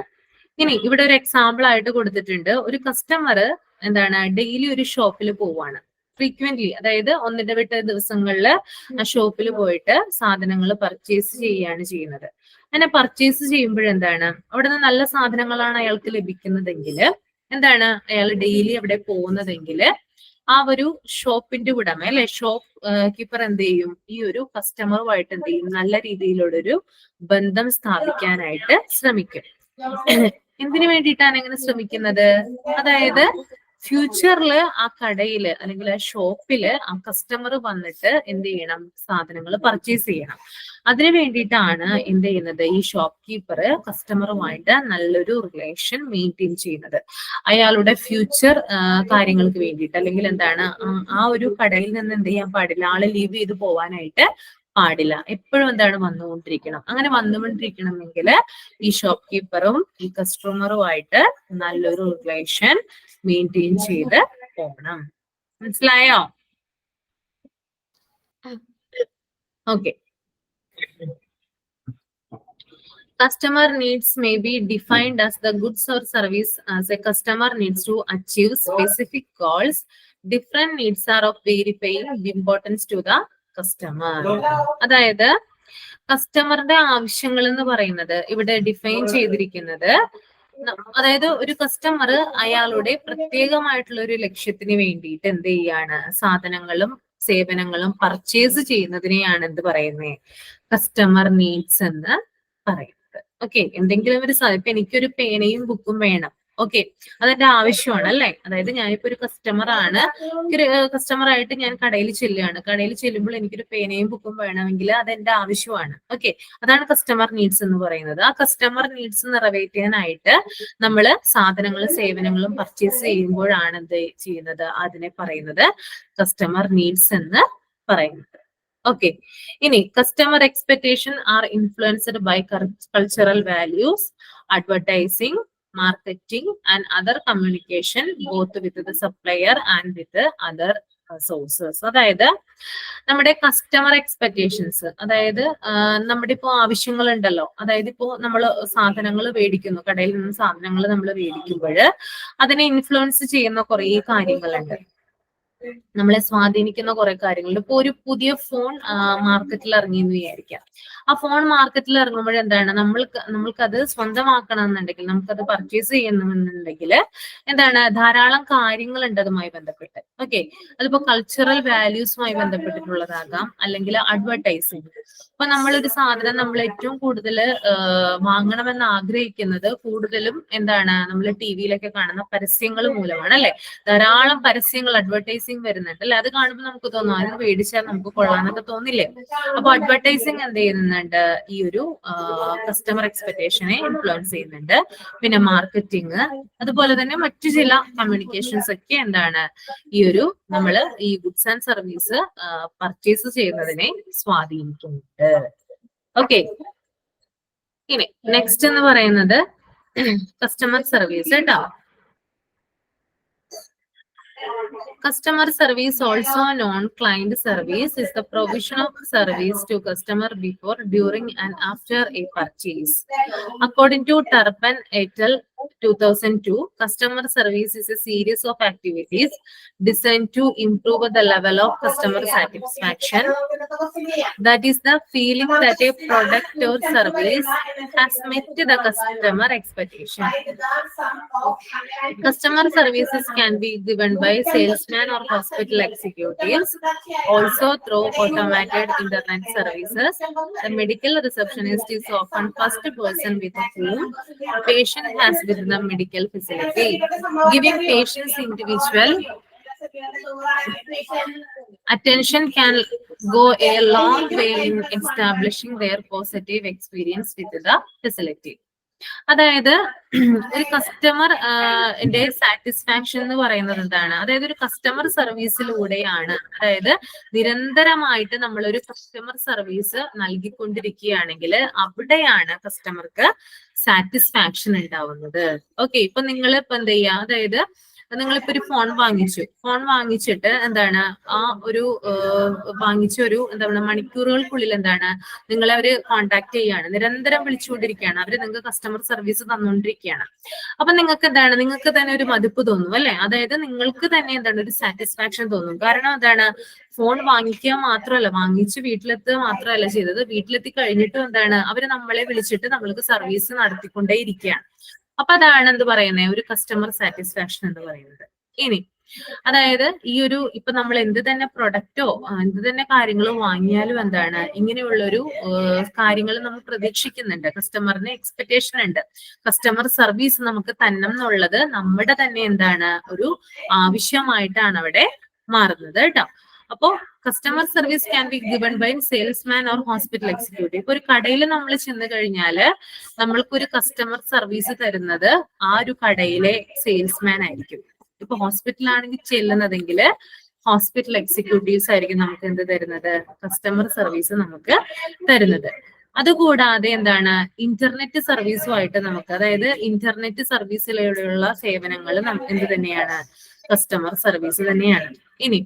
ഇനി ഇവിടെ ഒരു എക്സാമ്പിൾ ആയിട്ട് കൊടുത്തിട്ടുണ്ട്. ഒരു കസ്റ്റമർ എന്താണ് ഡെയിലി ഒരു ഷോപ്പിൽ പോവാണ്, ഫ്രീക്വന്റ്ലി, അതായത് ഒന്നിന്റെ വിട്ട ദിവസങ്ങളിൽ ആ ഷോപ്പിൽ പോയിട്ട് സാധനങ്ങൾ പർച്ചേസ് ചെയ്യുകയാണ് ചെയ്യുന്നത്. അങ്ങനെ പർച്ചേസ് ചെയ്യുമ്പോഴെന്താണ് അവിടെ നിന്ന് നല്ല സാധനങ്ങളാണ് അയാൾക്ക് ലഭിക്കുന്നതെങ്കിൽ എന്താണ് അയാൾ ഡെയിലി അവിടെ പോകുന്നതെങ്കിൽ ആ ഒരു ഷോപ്പിന്റെ ഉടമ അല്ലെ, ഷോപ്പ് കീപ്പർ എന്ത് ചെയ്യും? ഈ ഒരു കസ്റ്റമറുമായിട്ട് എന്ത് ചെയ്യും? നല്ല രീതിയിലുള്ളൊരു ബന്ധം സ്ഥാപിക്കാനായിട്ട് ശ്രമിക്കും. എന്തിനു വേണ്ടിയിട്ടാണ് എങ്ങനെ ശ്രമിക്കുന്നത്? അതായത് ഫ്യൂച്ചറിൽ ആ കടയില് അല്ലെങ്കിൽ ആ ഷോപ്പില് ആ കസ്റ്റമർ വന്നിട്ട് എന്ത് ചെയ്യണം, സാധനങ്ങൾ പർച്ചേസ് ചെയ്യണം. അതിനു വേണ്ടിയിട്ടാണ് എന്ത് ചെയ്യുന്നത്, ഈ ഷോപ്പ് കീപ്പർ കസ്റ്റമറുമായിട്ട് നല്ലൊരു റിലേഷൻ മെയിൻറ്റെയിൻ ചെയ്യുന്നത്. അയാളുടെ ഫ്യൂച്ചർ കാര്യങ്ങൾക്ക് വേണ്ടിയിട്ട്, അല്ലെങ്കിൽ എന്താണ്, ആ ഒരു കടയിൽ നിന്ന് എന്ത് ചെയ്യാൻ പാടില്ല, ആള് ലീവ് ചെയ്ത് പോവാനായിട്ട് പാടില്ല. എപ്പോഴും എന്താണ്, വന്നുകൊണ്ടിരിക്കണം. അങ്ങനെ വന്നുകൊണ്ടിരിക്കണമെങ്കിൽ ഈ ഷോപ്പ് കീപ്പറും ഈ കസ്റ്റമറുമായിട്ട് നല്ലൊരു റിലേഷൻ മെയിൻറ്റെയിൻ ചെയ്ത് പോകണം. മനസ്സിലായോ? Okay. Customer needs may be defined as the goods or service as a customer needs to achieve specific goals. Different needs are of varying importance to the customer. അതായത് കസ്റ്റമറുടെ ആവശ്യങ്ങൾ എന്ന് പറയുന്നത് ഇവിടെ ഡിഫൈൻ ചെയ്തിരിക്കുന്നത്, അതായത് ഒരു കസ്റ്റമർ അയാളുടെ പ്രത്യേകമായിട്ടുള്ള ഒരു ലക്ഷ്യത്തിന് വേണ്ടിയിട്ട് എന്ത് ചെയ്യാണ്, സാധനങ്ങളും സേവനങ്ങളും പർച്ചേസ് ചെയ്യുന്നതിനെയാണ് എന്ത് പറയുന്നത്, കസ്റ്റമർ നീഡ്സ് എന്ന് പറയുന്നത്. ഓക്കെ, എന്തെങ്കിലും ഒരു ഇപ്പൊ എനിക്കൊരു പേനയും ബുക്കും വേണം. ഓക്കെ, അതെന്റെ ആവശ്യമാണ് അല്ലെ. അതായത് ഞാനിപ്പോ ഒരു കസ്റ്റമറായിട്ട് ഞാൻ കടയിൽ ചെല്ലുകയാണ്. കടയിൽ ചെല്ലുമ്പോൾ എനിക്കൊരു പേനയും ബുക്കും വേണമെങ്കിൽ അതെന്റെ ആവശ്യമാണ്. ഓക്കെ, അതാണ് കസ്റ്റമർ നീഡ്സ് എന്ന് പറയുന്നത്. ആ കസ്റ്റമർ നീഡ്സ് നിറവേറ്റാനായിട്ട് നമ്മൾ സാധനങ്ങളും സേവനങ്ങളും പർച്ചേസ് ചെയ്യുമ്പോഴാണ് എന്ത് ചെയ്യുന്നത്, അതിനെ പറയുന്നത് കസ്റ്റമർ നീഡ്സ് എന്ന് പറയുന്നത്. ഓക്കെ, ഇനി customer expectation are influenced by cultural values, advertising, marketing and other communication both with the supplier and with other sources. അതായത് നമ്മുടെ കസ്റ്റമർ എക്സ്പെക്ടേഷൻസ്, അതായത് നമ്മുടെ ഇപ്പോ ആവശ്യങ്ങൾ ഉണ്ടല്ലോ. അതായത് ഇപ്പോ നമ്മൾ സാധനങ്ങൾ മേടിക്കുന്നു, കടയിൽ നിന്ന് സാധനങ്ങൾ നമ്മൾ മേടിക്കുമ്പോൾ അതിനെ ഇൻഫ്ലുവൻസ് ചെയ്യുന്ന കുറെ കാര്യങ്ങളുണ്ട്, നമ്മളെ സ്വാധീനിക്കുന്ന കുറെ കാര്യങ്ങളുണ്ട്. ഇപ്പൊ ഒരു പുതിയ ഫോൺ മാർക്കറ്റിൽ ഇറങ്ങിയെന്ന് വിചാരിക്കാം. ആ ഫോൺ മാർക്കറ്റിൽ ഇറങ്ങുമ്പോൾ എന്താണ്, നമ്മൾക്കത് സ്വന്തമാക്കണം എന്നുണ്ടെങ്കിൽ, നമുക്കത് പർച്ചേസ് ചെയ്യണമെന്നുണ്ടെങ്കിൽ എന്താണ്, ധാരാളം കാര്യങ്ങളുണ്ട് അതുമായി ബന്ധപ്പെട്ട്. ഓക്കെ, അതിപ്പോ കൾച്ചറൽ വാല്യൂസുമായി ബന്ധപ്പെട്ടിട്ടുള്ളതാകാം, അല്ലെങ്കിൽ അഡ്വർടൈസിങ്. ഇപ്പൊ നമ്മളൊരു സാധനം നമ്മൾ ഏറ്റവും കൂടുതൽ വാങ്ങണമെന്ന് ആഗ്രഹിക്കുന്നത് കൂടുതലും എന്താണ്, നമ്മൾ ടി വിയിലൊക്കെ കാണുന്ന പരസ്യങ്ങൾ മൂലമാണ് അല്ലെ. ധാരാളം പരസ്യങ്ങൾ, അഡ്വർടൈസിങ് വരുന്നുണ്ട് അല്ലെ. അത് കാണുമ്പോൾ നമുക്ക് തോന്നും അത് മേടിച്ചാൽ നമുക്ക് കൊള്ളാന്നൊക്കെ തോന്നില്ലേ. അപ്പൊ അഡ്വർടൈസിങ് എന്ത് ചെയ്യുന്നുണ്ട്, ഈ ഒരു കസ്റ്റമർ എക്സ്പെക്ടേഷനെ ഇൻഫ്ലുവൻസ് ചെയ്യുന്നുണ്ട്. പിന്നെ മാർക്കറ്റിംഗ്, അതുപോലെ തന്നെ മറ്റു ചില കമ്മ്യൂണിക്കേഷൻസ് ഒക്കെ എന്താണ്, ഈ ഒരു നമ്മള് ഈ ഗുഡ്സ് ആൻഡ് സർവീസ് പർച്ചേസ് ചെയ്യുന്നതിനെ സ്വാധീനിക്കുന്നുണ്ട്. ഓക്കെ, ഇനി നെക്സ്റ്റ് എന്ന് പറയുന്നത് കസ്റ്റമർ സർവീസ് കേട്ടോ. Customer service, also known client service, is the provision of service to customer before, during and after a purchase. According to Turpin et al. 2002, customer service is a series of activities designed to improve the level of customer satisfaction. That is the feeling that a product or service has met the customer expectation. Customer services can be given by salesmen or hospital executives, also through automated internet services. The medical receptionist is often first person with whom patient has with the medical facility, giving patients individual attention can go a long way in establishing their positive experience with the facility. അതായത് ഒരു കസ്റ്റമർ സാറ്റിസ്ഫാക്ഷൻ എന്ന് പറയുന്നത് എന്താണ്, അതായത് ഒരു കസ്റ്റമർ സർവീസിലൂടെയാണ്, അതായത് നിരന്തരമായിട്ട് നമ്മൾ ഒരു കസ്റ്റമർ സർവീസ് നൽകിക്കൊണ്ടിരിക്കുകയാണെങ്കിൽ അവിടെയാണ് കസ്റ്റമർക്ക് സാറ്റിസ്ഫാക്ഷൻ ഉണ്ടാവുന്നത്. ഓക്കെ, ഇപ്പൊ നിങ്ങൾ ഇപ്പൊ എന്ത് ചെയ്യുക, അതായത് നിങ്ങളിപ്പോ ഒരു ഫോൺ വാങ്ങിച്ചിട്ട് എന്താണ്, ആ ഒരു വാങ്ങിച്ച ഒരു എന്താണ് മണിക്കൂറുകൾക്കുള്ളിൽ എന്താണ് നിങ്ങളെ അവര് കോണ്ടാക്ട് ചെയ്യാണ്, നിരന്തരം വിളിച്ചുകൊണ്ടിരിക്കുകയാണ്, അവര് നിങ്ങൾക്ക് കസ്റ്റമർ സർവീസ് തന്നുകൊണ്ടിരിക്കുകയാണ്. അപ്പൊ നിങ്ങൾക്ക് എന്താണ്, നിങ്ങൾക്ക് തന്നെ ഒരു മതിപ്പ് തോന്നും അല്ലെ. അതായത് നിങ്ങൾക്ക് തന്നെ എന്താണ് ഒരു സാറ്റിസ്ഫാക്ഷൻ തോന്നും. കാരണം എന്താണ്, ഫോൺ വാങ്ങിക്കുക മാത്രമല്ല, വാങ്ങിച്ച് വീട്ടിലെത്തുക മാത്രമല്ല ചെയ്തത്, വീട്ടിലെത്തി കഴിഞ്ഞിട്ടും എന്താണ് അവര് നമ്മളെ വിളിച്ചിട്ട് നമ്മൾക്ക് സർവീസ് നടത്തിക്കൊണ്ടേ ഇരിക്കുകയാണ്. അപ്പൊ അതാണ് എന്ത് പറയുന്നത്, ഒരു കസ്റ്റമർ സാറ്റിസ്ഫാക്ഷൻ എന്ന് പറയുന്നത്. ഇനി അതായത് ഈ ഒരു ഇപ്പൊ നമ്മൾ എന്ത് തന്നെ പ്രൊഡക്റ്റോ എന്ത് തന്നെ കാര്യങ്ങൾ വാങ്ങിയാലും എന്താണ് ഇങ്ങനെയുള്ളൊരു കാര്യങ്ങൾ നമ്മൾ പ്രതീക്ഷിക്കുന്നുണ്ട്. കസ്റ്റമറിന് എക്സ്പെക്ടേഷൻ ഉണ്ട്. കസ്റ്റമർ സർവീസ് നമുക്ക് തരണം എന്നുള്ളത് നമ്മുടെ തന്നെ എന്താണ് ഒരു ആവശ്യമായിട്ടാണ് അവിടെ മാറുന്നത് കേട്ടോ. അപ്പോ customer service can be given by salesman or hospital executive. ഇപ്പൊ ഒരു കടയിൽ നമ്മൾ ചെന്ന് കഴിഞ്ഞാല് നമ്മൾക്കൊരു കസ്റ്റമർ സർവീസ് തരുന്നത് ആ ഒരു കടയിലെ സെയിൽസ്മാൻ ആയിരിക്കും. ഇപ്പൊ ഹോസ്പിറ്റലാണെങ്കിൽ ചെല്ലുന്നതെങ്കിൽ ഹോസ്പിറ്റൽ എക്സിക്യൂട്ടീവ്സ് ആയിരിക്കും നമുക്ക് എന്ത് തരുന്നത്, കസ്റ്റമർ സർവീസ് നമുക്ക് തരുന്നത്. അതുകൂടാതെ എന്താണ് ഇന്റർനെറ്റ് സർവീസുമായിട്ട് നമുക്ക്, അതായത് ഇന്റർനെറ്റ് സർവീസിലൂടെയുള്ള സേവനങ്ങൾ നമുക്ക് എന്ത് തന്നെയാണ്, കസ്റ്റമർ സർവീസ് തന്നെയാണ്. ഇനി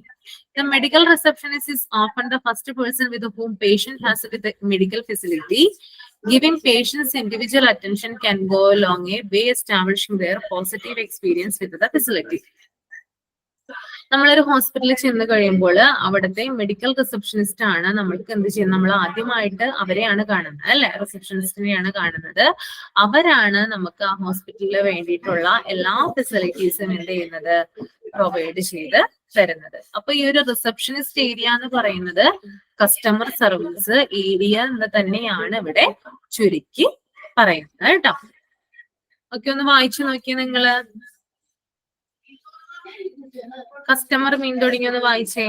the medical receptionist is often the first person with whom patient has with the medical facility. Giving patients individual attention can go a long way establishing their positive experience with the facility. നമ്മളൊരു ഹോസ്പിറ്റലിൽ ചെന്ന് കഴിയുമ്പോൾ അവിടുത്തെ മെഡിക്കൽ റിസപ്ഷനിസ്റ്റ് ആണ് നമ്മൾക്ക് എന്ത് ചെയ്യുന്നത്, നമ്മൾ ആദ്യമായിട്ട് അവരെയാണ് കാണുന്നത് അല്ലെ, റിസപ്ഷനിസ്റ്റിനെയാണ് കാണുന്നത്. അവരാണ് നമുക്ക് ആ ഹോസ്പിറ്റലിന് വേണ്ടിയിട്ടുള്ള എല്ലാ ഫെസിലിറ്റീസും എന്ത് ചെയ്യുന്നത്, പ്രൊവൈഡ് ചെയ്ത് തരുന്നത്. അപ്പൊ ഈ ഒരു റിസപ്ഷനിസ്റ്റ് ഏരിയ എന്ന് പറയുന്നത് കസ്റ്റമർ സർവീസ് ഏരിയ എന്ന് തന്നെയാണ് ഇവിടെ ചുരുക്കി പറയുന്നത് കേട്ടോ. ഓക്കെ, ഒന്ന് വായിച്ചു നോക്കിയേ നിങ്ങള്. കസ്റ്റമർ മീൻ തുടങ്ങി ഒന്ന് വായിച്ചേ.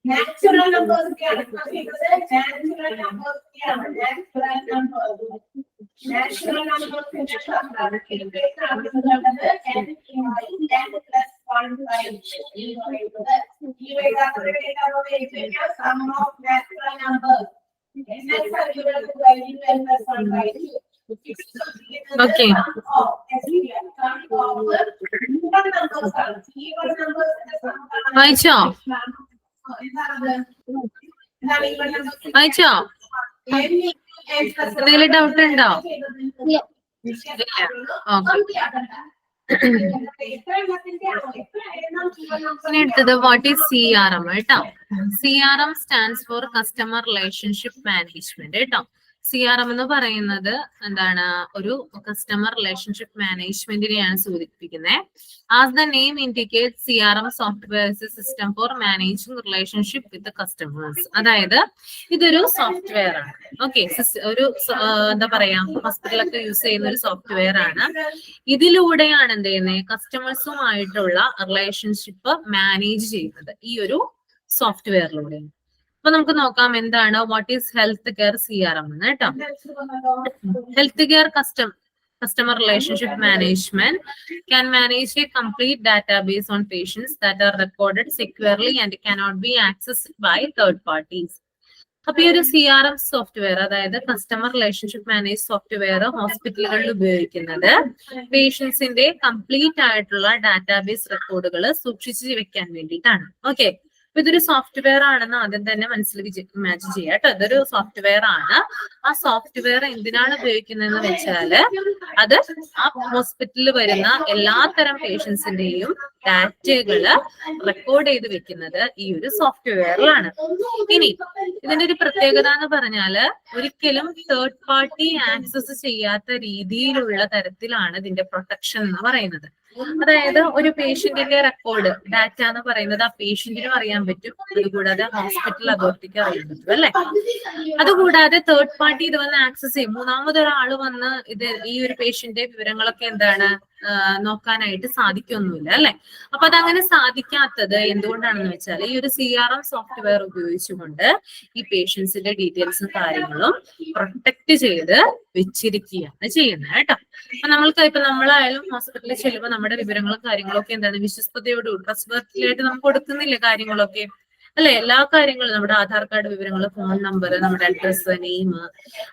Natural numbers Okay. വായിച്ചോ വായിച്ചോ? എന്തെങ്കിലും ഡൗട്ട് ഉണ്ടോ? ഇനി അടുത്തത് വാട്ട് ഈസ് CRM കേട്ടോ. CRM stands for customer relationship management കേട്ടോ. CRM എന്ന് പറയുന്നത് എന്താണ്, ഒരു കസ്റ്റമർ റിലേഷൻഷിപ്പ് മാനേജ്മെന്റിനെയാണ് സൂചിപ്പിക്കുന്നത്. As the name indicate CRM software is A system for managing relationship with customers. അതായത് ഇതൊരു സോഫ്റ്റ്വെയർ ആണ്. ഓക്കെ, ഒരു എന്താ പറയാ, ഹോസ്പിറ്റലൊക്കെ യൂസ് ചെയ്യുന്ന ഒരു സോഫ്റ്റ്വെയർ ആണ്. ഇതിലൂടെയാണ് എന്ത് ചെയ്യുന്നത്, കസ്റ്റമേഴ്സുമായിട്ടുള്ള റിലേഷൻഷിപ്പ് മാനേജ് ചെയ്യുന്നത് ഈ ഒരു സോഫ്റ്റ്വെയറിലൂടെ. അപ്പൊ നമുക്ക് നോക്കാം എന്താണ് what is health care CRM എന്ന് കേട്ടോ. Health care customer relationship management can manage a complete database on patients that are recorded securely and cannot be accessed by third parties. അപ്പൊ ഈ ഒരു CRM സോഫ്റ്റ്വെയർ, അതായത് കസ്റ്റമർ റിലേഷൻഷിപ്പ് മാനേജ് സോഫ്റ്റ്വെയർ ഹോസ്പിറ്റലുകളിൽ ഉപയോഗിക്കുന്നത് പേഷ്യൻസിന്റെ കംപ്ലീറ്റ് ആയിട്ടുള്ള ഡാറ്റാബേസ് റെക്കോർഡുകൾ സൂക്ഷിച്ചു വെക്കാൻ വേണ്ടിയിട്ടാണ്. ഓക്കെ, അപ്പൊ ഇതൊരു സോഫ്റ്റ്വെയർ ആണെന്ന് ആദ്യം തന്നെ മനസ്സിൽ ഇമാജിൻ ചെയ്യാം കേട്ടോ. ഇതൊരു സോഫ്റ്റ്വെയർ ആണ്. ആ സോഫ്റ്റ്വെയർ എന്തിനാണ് ഉപയോഗിക്കുന്നതെന്ന് വെച്ചാല് അത് ആ ഹോസ്പിറ്റലിൽ വരുന്ന എല്ലാത്തരം പേഷ്യൻസിന്റെയും ഡാറ്റകള് റെക്കോർഡ് ചെയ്ത് വെക്കുന്നത് ഈ ഒരു സോഫ്റ്റ്വെയറിലാണ്. ഇനി ഇതിന്റെ ഒരു പ്രത്യേകത എന്ന് പറഞ്ഞാല് ഒരിക്കലും തേർഡ് പാർട്ടി ആക്സസ് ചെയ്യാത്ത രീതിയിലുള്ള തരത്തിലാണ് ഇതിന്റെ പ്രൊട്ടക്ഷൻ എന്ന് പറയുന്നത്. അതായത് ഒരു പേഷ്യന്റിന്റെ റെക്കോർഡ് ഡാറ്റ എന്ന് പറയുന്നത് ആ പേഷ്യന്റിനും അറിയാൻ പറ്റും, അതുകൂടാതെ ഹോസ്പിറ്റൽ അതോറിറ്റിക്ക് അറിയാൻ പറ്റും അല്ലെ. അതുകൂടാതെ തേർഡ് പാർട്ടി ഇത് വന്ന് ആക്സസ് ചെയ്യും. മൂന്നാമതൊരാൾ വന്ന് ഈ ഒരു പേഷ്യന്റെ വിവരങ്ങളൊക്കെ എന്താണ് നോക്കാനായിട്ട് സാധിക്കൊന്നുമില്ല അല്ലെ. അപ്പൊ അതങ്ങനെ സാധിക്കാത്തത് എന്തുകൊണ്ടാണെന്ന് വെച്ചാൽ ഈ ഒരു CRM സോഫ്റ്റ്വെയർ ഉപയോഗിച്ചുകൊണ്ട് ഈ പേഷ്യൻസിന്റെ ഡീറ്റെയിൽസും കാര്യങ്ങളും പ്രൊട്ടക്ട് ചെയ്ത് വെച്ചിരിക്കുകയാണ് ചെയ്യുന്നത് കേട്ടോ. അപ്പൊ നമ്മളായാലും ഹോസ്പിറ്റലിൽ ചെല്ലുമ്പോൾ നമ്മുടെ വിവരങ്ങളും കാര്യങ്ങളൊക്കെ എന്താണ് വിശ്വസ്തയോട് ട്രസ്റ്റ്വർത്തിയായിട്ട് നമുക്ക് കൊടുക്കുന്നില്ല കാര്യങ്ങളൊക്കെ അല്ലെ. എല്ലാ കാര്യങ്ങളും നമ്മുടെ ആധാർ കാർഡ് വിവരങ്ങൾ, ഫോൺ നമ്പർ, നമ്മുടെ അഡ്രസ്, നെയിം,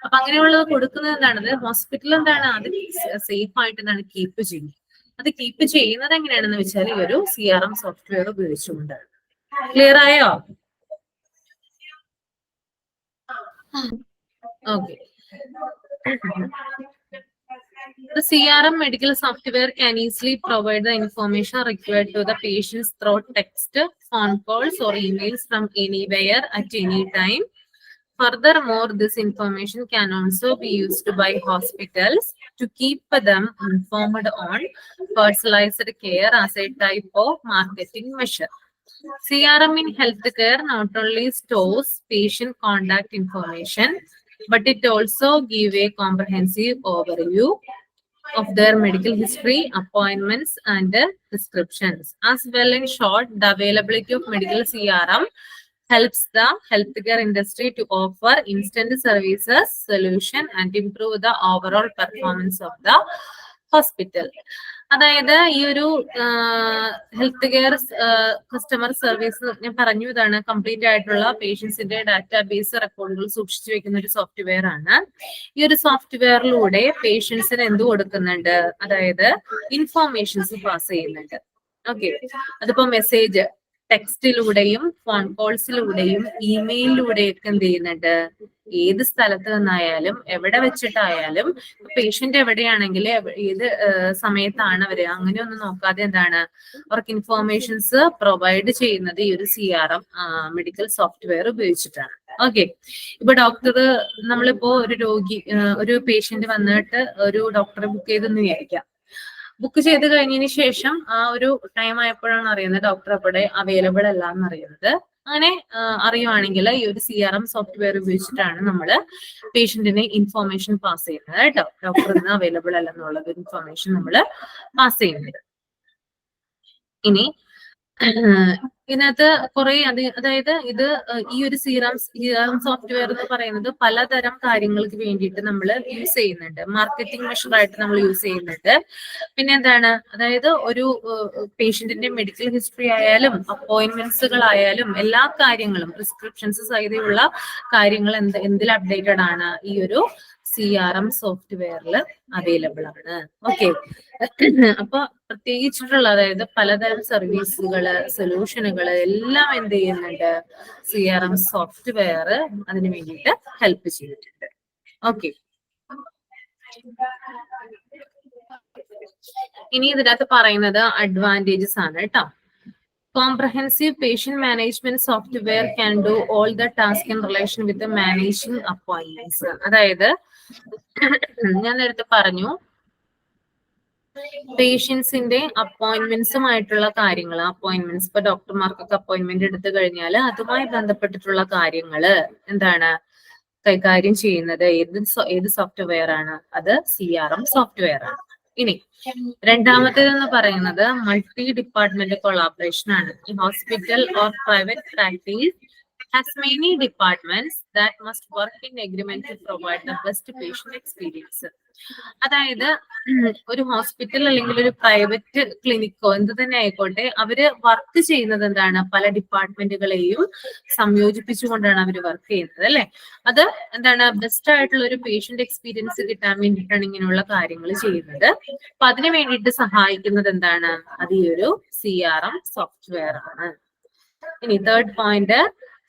അപ്പൊ അങ്ങനെയുള്ളത് കൊടുക്കുന്നത് എന്താണത് ഹോസ്പിറ്റൽ എന്താണ് അത് സേഫ് ആയിട്ട് എന്താണ് കീപ്പ് ചെയ്യുന്നത്. അത് കീപ്പ് ചെയ്യുന്നത് എങ്ങനെയാണെന്ന് വെച്ചാൽ ഈ ഒരു CRM സോഫ്റ്റ്വെയർ ഉപയോഗിച്ചുകൊണ്ട്. ക്ലിയർ ആയോ? Okay. The CRM medical software can easily provide the information required to the patients through text, phone calls, or emails from anywhere at any time. Furthermore, this information can also be used by hospitals to keep them informed on personalized care as a type of marketing measure. CRM in healthcare not only stores patient contact information, but it also gives a comprehensive overview of their medical history, appointments, and prescriptions. As well, in short, the availability of medical CRM helps the healthcare industry to offer instant services, solution, and improve the overall performance of the hospital. അതായത് ഈ ഒരു ഹെൽത്ത് കെയർ കസ്റ്റമർ സർവീസ് ഞാൻ പറഞ്ഞു, ഇതാണ് കംപ്ലീറ്റ് ആയിട്ടുള്ള പേഷ്യൻസിന്റെ ഡാറ്റാബേസ് റെക്കോർഡുകൾ സൂക്ഷിച്ചു വെക്കുന്ന ഒരു സോഫ്റ്റ്വെയർ ആണ്. ഈ ഒരു സോഫ്റ്റ്വെയറിലൂടെ പേഷ്യൻസിന് എന്ത് കൊടുക്കുന്നുണ്ട്, അതായത് ഇൻഫോർമേഷൻസ് പാസ് ചെയ്യുന്നുണ്ട്. ഓക്കെ, അതിപ്പോ മെസ്സേജ് ടെക്സ്റ്റിലൂടെയും ഫോൺ കോൾസിലൂടെയും ഇമെയിലിലൂടെയൊക്കെ എന്ത് ചെയ്യുന്നുണ്ട്, ഏത് സ്ഥലത്ത് നിന്നായാലും എവിടെ വെച്ചിട്ടായാലും പേഷ്യന്റ് എവിടെയാണെങ്കിൽ ഏത് സമയത്താണ് അവര് അങ്ങനെയൊന്നും നോക്കാതെ എന്താണ് അവർക്ക് ഇൻഫോർമേഷൻസ് പ്രൊവൈഡ് ചെയ്യുന്നത് ഈ ഒരു CRM മെഡിക്കൽ സോഫ്റ്റ്വെയർ ഉപയോഗിച്ചിട്ടാണ്. ഓക്കെ, ഇപ്പൊ നമ്മളിപ്പോ ഒരു പേഷ്യന്റ് വന്നിട്ട് ഒരു ഡോക്ടറെ ബുക്ക് ചെയ്തെന്ന് വിചാരിക്കാം. ബുക്ക് ചെയ്ത് കഴിഞ്ഞതിന് ശേഷം ആ ഒരു ടൈം ആയപ്പോഴാണ് അറിയുന്നത് ഡോക്ടർ അവിടെ അവൈലബിൾ അല്ല എന്ന് അറിയുന്നത്. അങ്ങനെ അറിയുവാണെങ്കിൽ ഈ ഒരു CRM സോഫ്റ്റ്വെയർ ഉപയോഗിച്ചിട്ടാണ് നമ്മൾ പേഷ്യന്റിന് ഇൻഫോർമേഷൻ പാസ് ചെയ്യുന്നത് കേട്ടോ. ഡോക്ടർ ഇന്ന് അവൈലബിൾ അല്ല എന്നുള്ളത് ഇൻഫോർമേഷൻ നമ്മൾ പാസ് ചെയ്യുന്നത്. ഇനി ഇതിനകത്ത് കുറെ അതായത് ഇത് ഈ ഒരു CRM സോഫ്റ്റ്വെയർ എന്ന് പറയുന്നത് പലതരം കാര്യങ്ങൾക്ക് വേണ്ടിയിട്ട് നമ്മൾ യൂസ് ചെയ്യുന്നുണ്ട്. മാർക്കറ്റിംഗ് മെഷറായിട്ട് നമ്മൾ യൂസ് ചെയ്യുന്നുണ്ട്. പിന്നെ എന്താണ്, അതായത് ഒരു പേഷ്യന്റിന്റെ മെഡിക്കൽ ഹിസ്റ്ററി ആയാലും അപ്പോയിന്റ്മെന്റ്സുകളായാലും എല്ലാ കാര്യങ്ങളും പ്രിസ്ക്രിപ്ഷൻസ് സഹിതമുള്ള കാര്യങ്ങൾ എന്തിൽ അപ്ഡേറ്റഡ് ആണ്, ഈ ഒരു CRM സോഫ്റ്റ്വെയറിൽ അവൈലബിൾ ആണ്. ഓക്കെ, അപ്പൊ പ്രത്യേകിച്ചിട്ടുള്ള അതായത് പലതരം സർവീസുകള്, സൊല്യൂഷനുകള് എല്ലാം എന്ത് ചെയ്യുന്നുണ്ട്, CRM സോഫ്റ്റ്വെയർ അതിന് വേണ്ടിയിട്ട് ഹെൽപ്പ് ചെയ്തിട്ടുണ്ട്. ഓക്കെ, ഇനി ഇതിനകത്ത് പറയുന്നത് അഡ്വാൻറ്റേജസ് ആണ് കേട്ടോ. Comprehensive patient management software can do all the tasks in relation with the managing appointments. അതായത് ഞാൻ നേരത്തെ പറഞ്ഞു പേഷ്യൻസിന്റെ അപ്പോയിന്റ്മെന്റ്സുമായിട്ടുള്ള കാര്യങ്ങൾ, അപ്പോയിന്റ്മെന്റ്സ് ഇപ്പൊ ഡോക്ടർമാർക്കൊക്കെ അപ്പോയിന്റ്മെന്റ് എടുത്തു കഴിഞ്ഞാൽ അതുമായി ബന്ധപ്പെട്ടിട്ടുള്ള കാര്യങ്ങള് എന്താണ് കൈകാര്യം ചെയ്യുന്നത് ഏത് സോഫ്റ്റ്വെയർ ആണ്, അത് CRM സോഫ്റ്റ്വെയർ ആണ്. ഇനി രണ്ടാമത്തേതെന്ന് പറയുന്നത് മൾട്ടി ഡിപ്പാർട്ട്മെന്റ് കൊളാബറേഷൻ ആണ്. ഈ hospital or private practice has many departments that must work in agreement to provide the best patient experience. അതായത് ഒരു ഹോസ്പിറ്റൽ അല്ലെങ്കിൽ ഒരു പ്രൈവറ്റ് ക്ലിനിക്കോ എന്ത് തന്നെ ആയിക്കോട്ടെ, അവര് വർക്ക് ചെയ്യുന്നത് എന്താണ്, പല ഡിപ്പാർട്ട്മെന്റുകളെയും സംയോജിപ്പിച്ചുകൊണ്ടാണ് അവർ വർക്ക് ചെയ്യുന്നത് അല്ലെ. അത് എന്താണ് ബെസ്റ്റ് ആയിട്ടുള്ള ഒരു പേഷ്യന്റ് എക്സ്പീരിയൻസ് കിട്ടാൻ വേണ്ടിയിട്ടാണ് ഇങ്ങനെയുള്ള കാര്യങ്ങൾ ചെയ്യുന്നത്. അപ്പൊ അതിനു വേണ്ടിയിട്ട് സഹായിക്കുന്നത് എന്താണ്, അത് ഈ ഒരു CRM സോഫ്റ്റ്വെയർ ആണ്. ഇനി third point,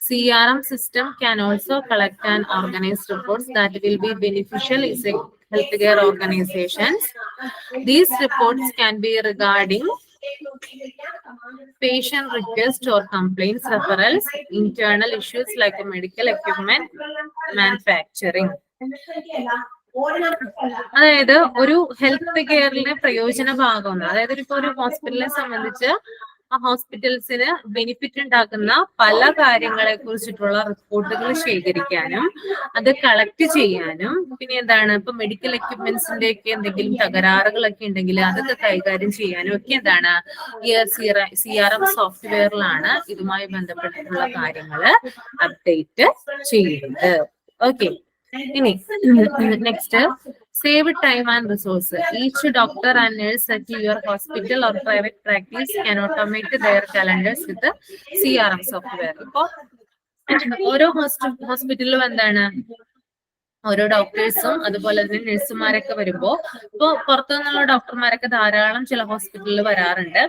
CRM system can also collect and organize reports that will be beneficial in healthcare organizations. These reports can be regarding patient requests or complaints, referrals, internal issues like medical equipment manufacturing. അതായത് ഒരു ഹെൽത്ത് കെയറിലെ പ്രയോജന ഭാഗം, അതായത് ഇപ്പൊ ഒരു ഹോസ്പിറ്റലിനെ സംബന്ധിച്ച് ആ ഹോസ്പിറ്റൽസിന് ബെനിഫിറ്റ് ഉണ്ടാക്കുന്ന പല കാര്യങ്ങളെ കുറിച്ചിട്ടുള്ള റിപ്പോർട്ടുകൾ ശേഖരിക്കാനും അത് കളക്ട് ചെയ്യാനും, പിന്നെ എന്താണ് ഇപ്പൊ മെഡിക്കൽ എക്യുപ്മെന്റ്സിന്റെ ഒക്കെ എന്തെങ്കിലും തകരാറുകളൊക്കെ ഉണ്ടെങ്കിൽ അതൊക്കെ കൈകാര്യം ചെയ്യാനും ഒക്കെ എന്താണ് ഈ CRM സോഫ്റ്റ്വെയറിലാണ് ഇതുമായി ബന്ധപ്പെട്ടിട്ടുള്ള കാര്യങ്ങൾ അപ്ഡേറ്റ് ചെയ്യുന്നത്. ഓക്കെ, ഇനി next, save time and resource. Each doctor and nurse at your hospital or private practice can automate their calendars with the CRM software. ഇപ്പൊ ഓരോ ഹോസ്പിറ്റലിലും എന്താണ് ഓരോ ഡോക്ടേഴ്സും അതുപോലെ തന്നെ നഴ്സുമാരൊക്കെ വരുമ്പോ ഇപ്പൊ പുറത്തു നിന്നുള്ള ഡോക്ടർമാരൊക്കെ ധാരാളം ചില ഹോസ്പിറ്റലിൽ വരാറുണ്ട്.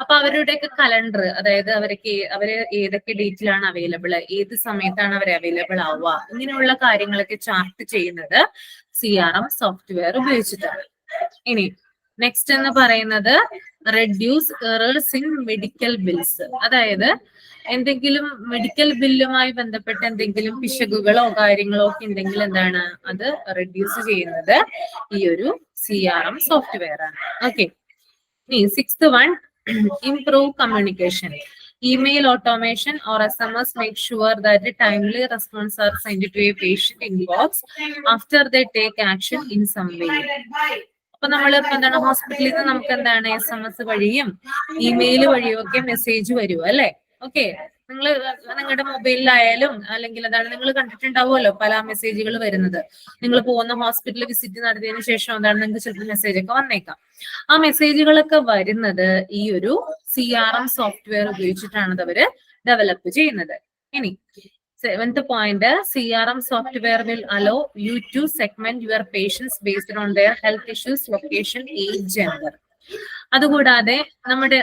അപ്പൊ അവരുടെയൊക്കെ കലണ്ടർ, അതായത് അവര് ഏതൊക്കെ ഡേറ്റിലാണ് അവൈലബിൾ, ഏത് സമയത്താണ് അവർ അവൈലബിൾ ആവുക, ഇങ്ങനെയുള്ള കാര്യങ്ങളൊക്കെ ചാർട്ട് ചെയ്യുന്നത് CRM സോഫ്റ്റ്വെയർ ഉപയോഗിച്ചിട്ടാണ്. ഇനി നെക്സ്റ്റ് എന്ന് പറയുന്നത് reduce errors in medical bills. അതായത് എന്തെങ്കിലും മെഡിക്കൽ ബില്ലുമായി ബന്ധപ്പെട്ട എന്തെങ്കിലും പിശകുകളോ കാര്യങ്ങളോ ഒക്കെ ഉണ്ടെങ്കിൽ എന്താണ് അത് റെഡ്യൂസ് ചെയ്യുന്നത് ഈ ഒരു CRM സോഫ്റ്റ്വെയർ ആണ്. ഓക്കെ, ഇനി 6th one, improve communication. Email automation or SMS make sure that the timely response are sent to a patient inbox after they take action in some way. അപ്പൊ നമ്മളിപ്പോ എന്താണ് ഹോസ്പിറ്റലിൽ നിന്ന് നമുക്ക് എന്താണ് SMS വഴിയും ഇമെയിൽ വഴിയും ഒക്കെ മെസ്സേജ് വരും അല്ലെ. ഓക്കെ, നിങ്ങളുടെ മൊബൈലിലായാലും അല്ലെങ്കിൽ എന്താണ് നിങ്ങൾ കണ്ടിട്ടുണ്ടാവുമല്ലോ പല മെസ്സേജുകൾ വരുന്നത്. നിങ്ങൾ പോകുന്ന ഹോസ്പിറ്റൽ വിസിറ്റ് നടത്തിയതിനു ശേഷം എന്താണ് നിങ്ങൾക്ക് ചിലപ്പോൾ മെസ്സേജ് ഒക്കെ വന്നേക്കാം. ആ മെസ്സേജുകളൊക്കെ വരുന്നത് ഈ ഒരു CRM സോഫ്റ്റ്വെയർ ഉപയോഗിച്ചിട്ടാണ് അവര് ഡെവലപ്പ് ചെയ്യുന്നത്. ഇനി 7th point, CRM software will allow you to segment your patients based on their health issues, location, age, gender. അതുകൂടാതെ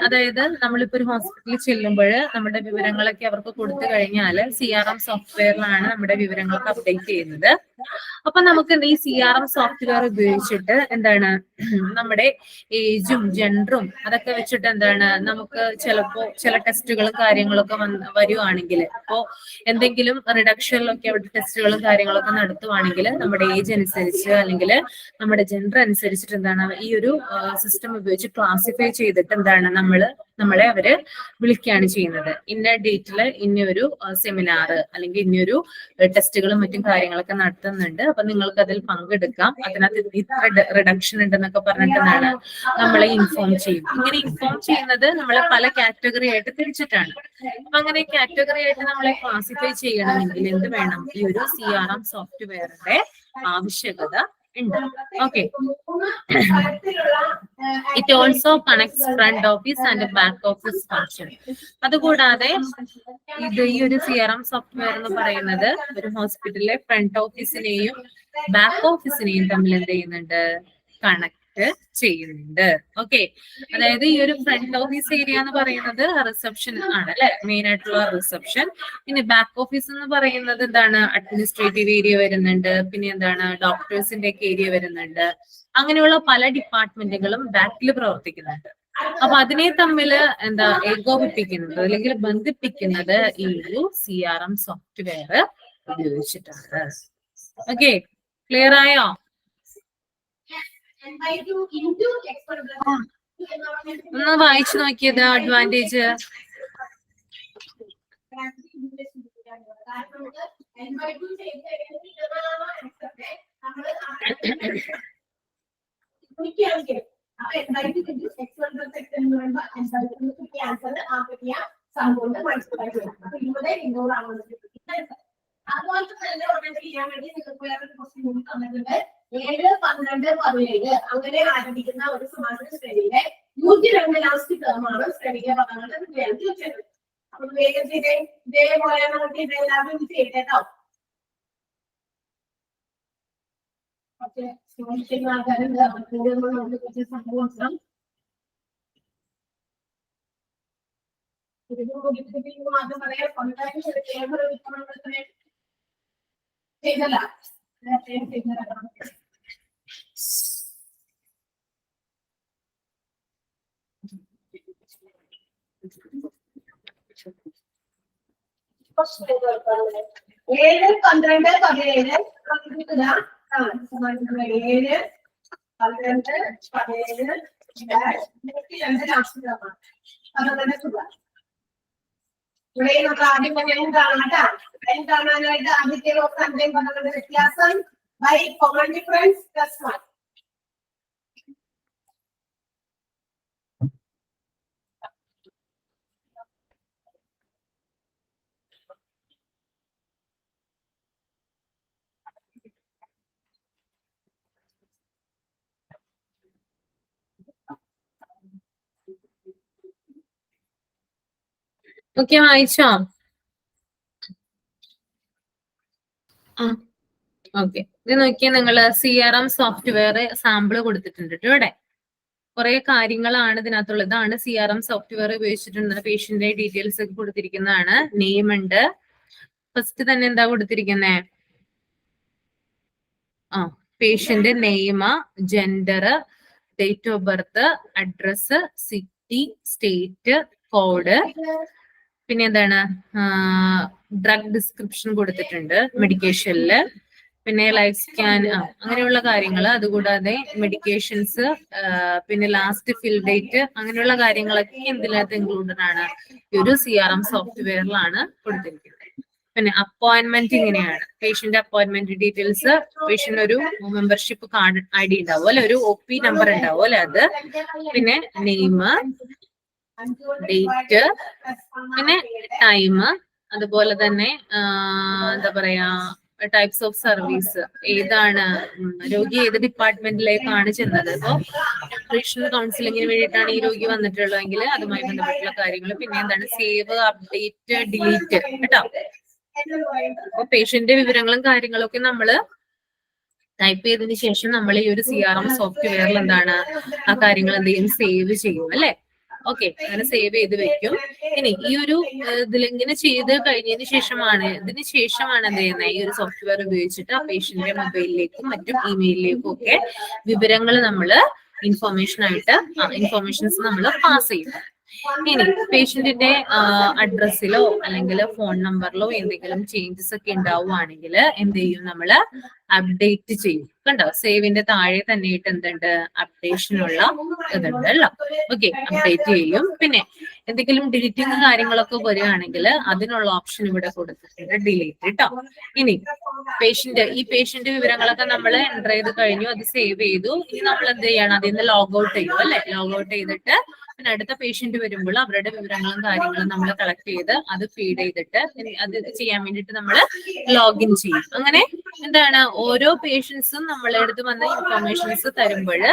അതായത് നമ്മളിപ്പോ ഒരു ഹോസ്പിറ്റലിൽ ചെല്ലുമ്പോൾ നമ്മുടെ വിവരങ്ങളൊക്കെ അവർക്ക് കൊടുത്തു കഴിഞ്ഞാൽ CRM സോഫ്റ്റ്വെയറിലാണ് നമ്മുടെ വിവരങ്ങളൊക്കെ അപ്ഡേറ്റ് ചെയ്യുന്നത്. അപ്പൊ നമുക്ക് ഈ CRM സോഫ്റ്റ്വെയർ ഉപയോഗിച്ചിട്ട് എന്താണ് നമ്മുടെ ഏജും ജെൻഡറും അതൊക്കെ വെച്ചിട്ട് എന്താണ് നമുക്ക് ചിലപ്പോ ചില ടെസ്റ്റുകളും കാര്യങ്ങളൊക്കെ വരുവാണെങ്കിൽ, ഇപ്പോ എന്തെങ്കിലും റിഡക്ഷനിലൊക്കെ അവിടെ ടെസ്റ്റുകളും കാര്യങ്ങളൊക്കെ നടത്തുവാണെങ്കിൽ നമ്മുടെ ഏജ് അനുസരിച്ച് അല്ലെങ്കിൽ നമ്മുടെ ജെൻഡർ അനുസരിച്ചിട്ട് എന്താണ് ഈ ഒരു സിസ്റ്റം ഉപയോഗിച്ച് ക്ലാസിഫൈ ചെയ്തിട്ട് എന്താണ് നമ്മളെ അവര് വിളിക്കുകയാണ് ചെയ്യുന്നത്. ഇന്ന ഡേറ്റില് ഇന്നൊരു സെമിനാർ അല്ലെങ്കിൽ ഇന്നൊരു ടെസ്റ്റുകളും മറ്റും കാര്യങ്ങളൊക്കെ നടത്തുന്നുണ്ട്, അപ്പൊ നിങ്ങൾക്ക് അതിൽ പങ്കെടുക്കാം, അതിനകത്ത് ഇത്ര റിഡക്ഷൻ ഉണ്ടെന്നൊക്കെ പറഞ്ഞിട്ട് എന്താണ് നമ്മളെ ഇൻഫോം ചെയ്യും. ഇങ്ങനെ ഇൻഫോം ചെയ്യുന്നത് നമ്മളെ പല കാറ്റഗറി ആയിട്ട് തിരിച്ചിട്ടാണ്. അപ്പൊ അങ്ങനെ കാറ്റഗറി ആയിട്ട് നമ്മളെ ക്ലാസിഫൈ ചെയ്യണമെങ്കിൽ എന്ത് വേണം, ഈ ഒരു CRM സോഫ്റ്റ്വെയറിന്റെ ആവശ്യകത ഉണ്ട്. Okay, it also connects front office and back office function. അതുകൂടാതെ ഈ ഒരു CRM സോഫ്റ്റ്വെയർ എന്ന് പറയുന്നത് ഒരു ഹോസ്പിറ്റലിലെ ഫ്രണ്ട് ഓഫീസിനെയും ബാക്ക് ഓഫീസിനെയും തമ്മിൽ എന്ത് ചെയ്യുന്നുണ്ട്, കണക്ട് ചെയ്യുന്നുണ്ട്. ഓക്കെ, അതായത് ഈ ഒരു ഫ്രണ്ട് ഓഫീസ് ഏരിയ എന്ന് പറയുന്നത് റിസപ്ഷൻ ആണ് അല്ലെ, മെയിൻ ആയിട്ടുള്ള റിസപ്ഷൻ. പിന്നെ ബാക്ക് ഓഫീസ് എന്ന് പറയുന്നത് എന്താണ് അഡ്മിനിസ്ട്രേറ്റീവ് ഏരിയ വരുന്നുണ്ട്, പിന്നെ എന്താണ് ഡോക്ടേഴ്സിന്റെ ഒക്കെ ഏരിയ വരുന്നുണ്ട്. അങ്ങനെയുള്ള പല ഡിപ്പാർട്ട്മെന്റുകളും ബാക്കിൽ പ്രവർത്തിക്കുന്നുണ്ട്. അപ്പൊ അതിനെ തമ്മിൽ ഏകോപിപ്പിക്കുന്നത് അല്ലെങ്കിൽ ബന്ധിപ്പിക്കുന്നത് ഈ ഒരു CRM സോഫ്റ്റ്വെയർ ഉപയോഗിച്ചിട്ടാണ്. ഓക്കെ, ക്ലിയർ ആയോ? ഒന്ന് വായിച്ചു നോക്കിയത് അഡ്വാൻറ്റേജ്. അതുപോലെ തന്നെ ചെയ്യാൻ വേണ്ടി നിങ്ങൾക്ക് വേറെ ക്വസ്റ്റ്യൻ കൂടി തന്നിട്ടുണ്ട്. 7, 12, 17 അങ്ങനെ ആരംഭിക്കുന്ന ഒരു സമാന്തര ശ്രേണിയിലെ 102 ലാസ്റ്റ് ടേമാണ് ശ്രേണിയിലെ പദങ്ങളുടെ ചോദിച്ചത്. അപ്പൊ വേഗം ചെയ്തേ, ഇതേപോലെ നമുക്ക് ഇതെല്ലാവരും ചെയ്തേട്ടോ. ഓക്കെ, ആൾക്കാരുണ്ട്, അവർക്ക് നമുക്ക് കുറച്ച് സംഭവം നോക്കാം. മാത്രം പറയാം, ചെയ്തല്ല ഏഴ് 12 17 7, 12, 17, ലാസ്റ്റ് ടേമാണ്. അതാണ് സുഖം. ഇവിടെ നമ്മൾ ആദ്യം കാണാം. കാണാനായിട്ട് ആദ്യത്തെ അഞ്ചേം പന്ത്രണ്ട് വ്യത്യാസം ബൈ കോമൺ ഡിഫറൻസ് +1. ഓക്കെ, വായിച്ചോ? ഓക്കെ, ഇത് നോക്കിയാൽ നിങ്ങള് CRM സോഫ്റ്റ്വെയർ സാമ്പിള് കൊടുത്തിട്ടുണ്ട് കേട്ടോ. ഇവിടെ കുറെ കാര്യങ്ങളാണ് ഇതിനകത്തുള്ളത്. ഇതാണ് CRM സോഫ്റ്റ്വെയർ ഉപയോഗിച്ചിട്ടുണ്ട്. പേഷ്യന്റ് ഡീറ്റെയിൽസ് ഒക്കെ കൊടുത്തിരിക്കുന്നതാണ്. നെയിം ഉണ്ട്. ഫസ്റ്റ് തന്നെ എന്താ കൊടുത്തിരിക്കുന്നേ? Patient name, gender, date of birth, address, city, state, code, പിന്നെ എന്താണ് ഡ്രഗ് ഡിസ്ക്രിപ്ഷൻ കൊടുത്തിട്ടുണ്ട് മെഡിക്കേഷനില്, പിന്നെ ലൈഫ് സ്കാൻ, അങ്ങനെയുള്ള കാര്യങ്ങൾ. അതുകൂടാതെ മെഡിക്കേഷൻസ്, പിന്നെ ലാസ്റ്റ് ഫിൽ ഡേറ്റ്, അങ്ങനെയുള്ള കാര്യങ്ങളൊക്കെ എന്തിനകത്ത് ഇൻക്ലൂഡഡ് ആണ്? ഈ ഒരു CRM സോഫ്റ്റ്വെയറിലാണ് കൊടുത്തിരിക്കുന്നത്. പിന്നെ അപ്പോയിന്റ്മെന്റ് ഇങ്ങനെയാണ്. പേഷ്യന്റ് അപ്പോയിന്റ്മെന്റ് ഡീറ്റെയിൽസ്, പേഷ്യന്റ് ഒരു മെമ്പർഷിപ്പ് കാർഡ് ID ഉണ്ടാവും അല്ലെ, ഒരു OP നമ്പർ ഉണ്ടാവും അല്ലെ, അത്. പിന്നെ നെയിം, ഡേറ്റ്, പിന്നെ ടൈം, അതുപോലെ തന്നെ എന്താ പറയാ ടൈപ്സ് ഓഫ് സർവീസ്, ഏതാണ് രോഗി ഏത് ഡിപ്പാർട്ട്മെന്റിലേക്കാണ് ചെന്നത്. ഇപ്പോ ന്യൂട്രീഷണൽ കൗൺസിലിങ്ങിന് വേണ്ടിയിട്ടാണ് ഈ രോഗി വന്നിട്ടുള്ളതെങ്കിൽ അതുമായി ബന്ധപ്പെട്ടുള്ള കാര്യങ്ങൾ. പിന്നെ എന്താണ് സേവ്, അപ്ഡേറ്റ്, ഡിലീറ്റ് കേട്ടോ. അപ്പൊ പേഷ്യന്റ് വിവരങ്ങളും കാര്യങ്ങളും ഒക്കെ നമ്മള് ടൈപ്പ് ചെയ്തതിനു ശേഷം നമ്മൾ ഈ ഒരു CRM സോഫ്റ്റ്വെയറിൽ എന്താണ് ആ കാര്യങ്ങൾ എന്തെങ്കിലും സേവ് ചെയ്യും അല്ലെ. ഓക്കെ, അങ്ങനെ സേവ് ചെയ്ത് വെക്കും. ഇനി ഈ ഒരു ഇതിലിങ്ങനെ ചെയ്ത് കഴിഞ്ഞതിന് ശേഷമാണ് എന്ത് ചെയ്യുന്നത്? ഈ ഒരു സോഫ്റ്റ്വെയർ ഉപയോഗിച്ചിട്ട് ആ പേഷ്യന്റിന്റെ മൊബൈലിലേക്കും മറ്റും ഇമെയിലിലേക്കും ഒക്കെ വിവരങ്ങൾ നമ്മള് ഇൻഫോർമേഷൻസ് നമ്മൾ പാസ് ചെയ്യും. ഇനി പേഷ്യന്റിന്റെ അഡ്രസ്സിലോ അല്ലെങ്കിൽ ഫോൺ നമ്പറിലോ എന്തെങ്കിലും ചേഞ്ചസ് ഒക്കെ ഉണ്ടാവുകയാണെങ്കിൽ എന്ത് ചെയ്യും? നമ്മള് അപ്ഡേറ്റ് ചെയ്യും. കണ്ടോ, സേവിന്റെ താഴെ തന്നെയായിട്ട് എന്തുണ്ട്? അപ്ഡേഷനുള്ള ഇതുണ്ടല്ലോ. ഓക്കെ, അപ്ഡേറ്റ് ചെയ്യും. പിന്നെ എന്തെങ്കിലും ഡിലീറ്റിംഗ് കാര്യങ്ങളൊക്കെ വരികയാണെങ്കിൽ അതിനുള്ള ഓപ്ഷൻ ഇവിടെ കൊടുത്തിട്ടുണ്ട്, ഡിലീറ്റ് കേട്ടോ. ഇനി ഈ പേഷ്യന്റ് വിവരങ്ങളൊക്കെ നമ്മൾ എൻ്റർ ചെയ്ത് കഴിഞ്ഞു, അത് സേവ് ചെയ്തു. ഇനി നമ്മൾ എന്ത് ചെയ്യണം? അതിൽ നിന്ന് ലോഗ് ഔട്ട് ചെയ്യും അല്ലെ. ലോഗ് ഔട്ട് ചെയ്തിട്ട് പിന്നെ അടുത്ത പേഷ്യന്റ് വരുമ്പോൾ അവരുടെ വിവരങ്ങളും കാര്യങ്ങളും നമ്മൾ കളക്ട് ചെയ്ത് അത് ഫീഡ് ചെയ്തിട്ട് അത് ചെയ്യാൻ വേണ്ടിയിട്ട് നമ്മൾ ലോഗിൻ ചെയ്യും. അങ്ങനെ എന്താണ് ഓരോ പേഷ്യൻസും നമ്മളെ അടുത്ത് വന്ന ഇൻഫോർമേഷൻസ് തരുമ്പോൾ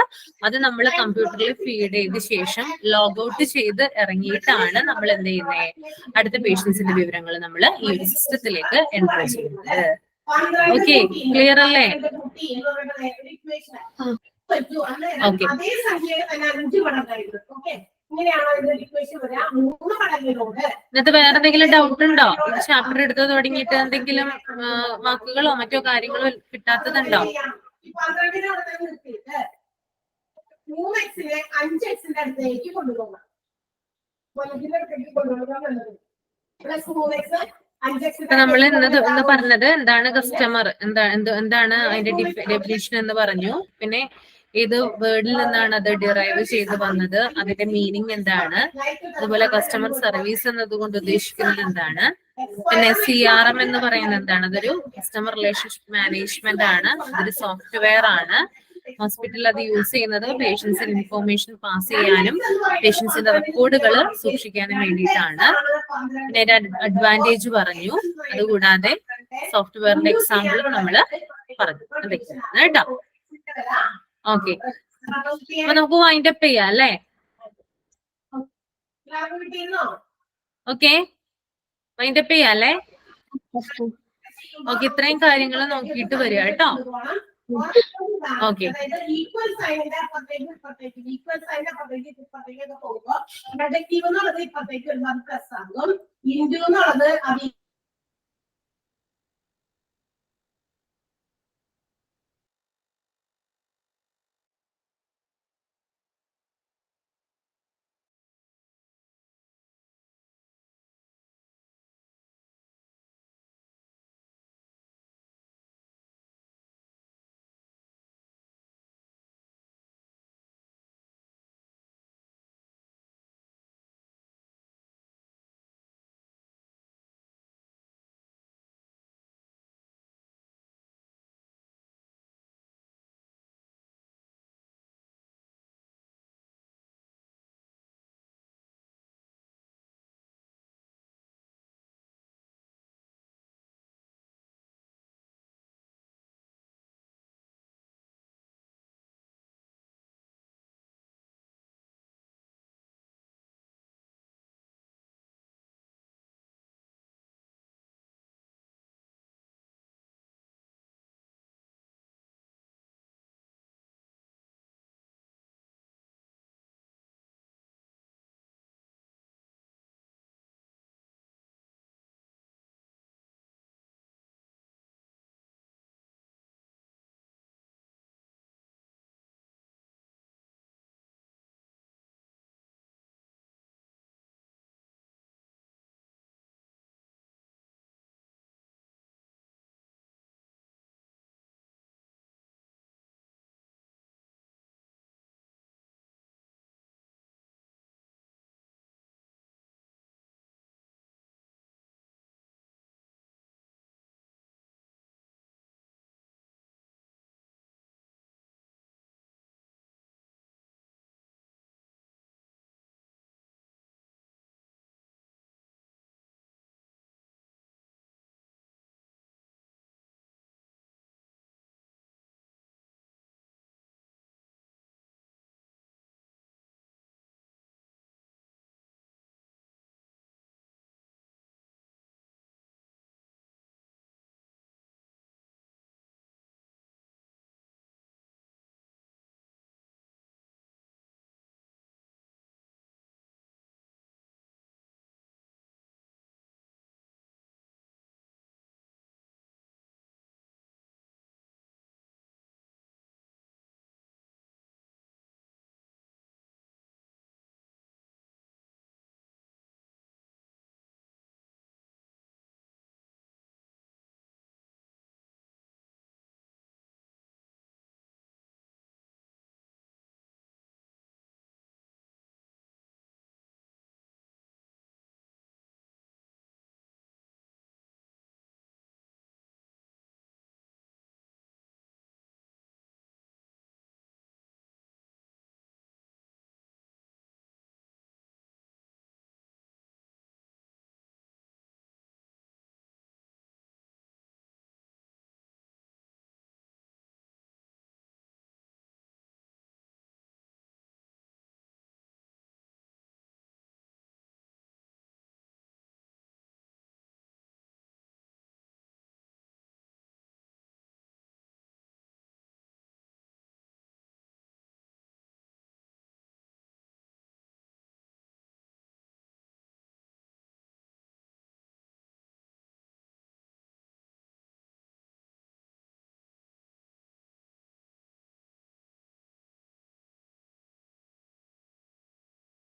അത് നമ്മൾ കമ്പ്യൂട്ടറിൽ ഫീഡ് ചെയ്ത ശേഷം ലോഗ് ഔട്ട് ചെയ്ത് ഇറങ്ങിയിട്ടാണ് നമ്മൾ എന്ത് ചെയ്യുന്നത്? അടുത്ത പേഷ്യൻസിന്റെ വിവരങ്ങൾ നമ്മൾ ഈ ഒരു സിസ്റ്റത്തിലേക്ക് എൻ്റർ ചെയ്യുന്നത്. ഓക്കെ, ക്ലിയർ അല്ലേ? ഓക്കെ, അതേ സംഖ്യയെ തന്നെ 5 മടങ്ങായിരുന്നു. ഓക്കെ, ഇങ്ങനെയാണോ ഇതിന്റെ ഇക്വേഷൻ വരിക? 3 മടങ്ങിലുണ്ട്. ഇന്നത്തെ വേറെ എന്തെങ്കിലും ഡൗട്ട് ഉണ്ടോ? ചാപ്റ്റർ എടുത്ത് തുടങ്ങിയിട്ട് എന്തെങ്കിലും വാക്കുകളോ മറ്റോ കാര്യങ്ങളോ കിട്ടാത്തതുണ്ടോ? 12 നിർത്തിയിട്ട് 3x-നെ 5x-ന്റെ അടുത്തേക്ക് കൊണ്ടുപോകണം. പ്ലസ് 3x നമ്മൾ ഇന്ന് പറഞ്ഞത് എന്താണ് കസ്റ്റമർ, എന്താണ് അതിന്റെ ഡെഫിനിഷൻ എന്ന് പറഞ്ഞു. പിന്നെ ഏത് വേർഡിൽ നിന്നാണ് അത് ഡിറൈവ് ചെയ്ത് വന്നത്, അതിന്റെ മീനിങ് എന്താണ്, അതുപോലെ കസ്റ്റമർ സർവീസ് എന്നതുകൊണ്ട് ഉദ്ദേശിക്കുന്നത് എന്താണ്, പിന്നെ CRM എന്ന് പറയുന്നത് എന്താണ്? അതൊരു കസ്റ്റമർ റിലേഷൻഷിപ്പ് മാനേജ്മെന്റ് ആണ്, അതൊരു സോഫ്റ്റ്വെയർ ആണ്. ഹോസ്പിറ്റലിൽ അത് യൂസ് ചെയ്യുന്നത് പേഷ്യൻസിന് ഇൻഫോർമേഷൻ പാസ് ചെയ്യാനും പേഷ്യൻസിന്റെ റെക്കോർഡുകൾ സൂക്ഷിക്കാനും വേണ്ടിയിട്ടാണ്. പിന്നെ അതിന്റെ അഡ്വാൻറ്റേജ് പറഞ്ഞു. അതുകൂടാതെ സോഫ്റ്റ്വെയറിന്റെ എക്സാമ്പിൾ നമ്മൾ പറഞ്ഞു അതൊക്കെയാണ് കേട്ടോ. ഓക്കെ, അപ്പൊ നമുക്ക് വൈൻഡ് അപ്പ് ചെയ്യാം അല്ലേ? ഓക്കെ, വൈൻഡ് അപ്പ് ചെയ്യാം അല്ലേ? ഓക്കെ, ഇത്രയും കാര്യങ്ങൾ നോക്കിയിട്ട് വരിക കേട്ടോ. ഓക്കെ, ഈക്വൽ സൈനിന്റെ അപ്പുറത്തേക്ക് ഈക്വൽ സൈനിന്റെ അപ്പുറത്തേക്ക് പോകുമ്പോൾ നെഗറ്റീവ് എന്നുള്ളത് ഇപ്പുറത്തേക്ക് വരുമ്പോൾ അത് പ്ലസ് ആകും. ഇൻറ്റു എന്നുള്ളത് അത്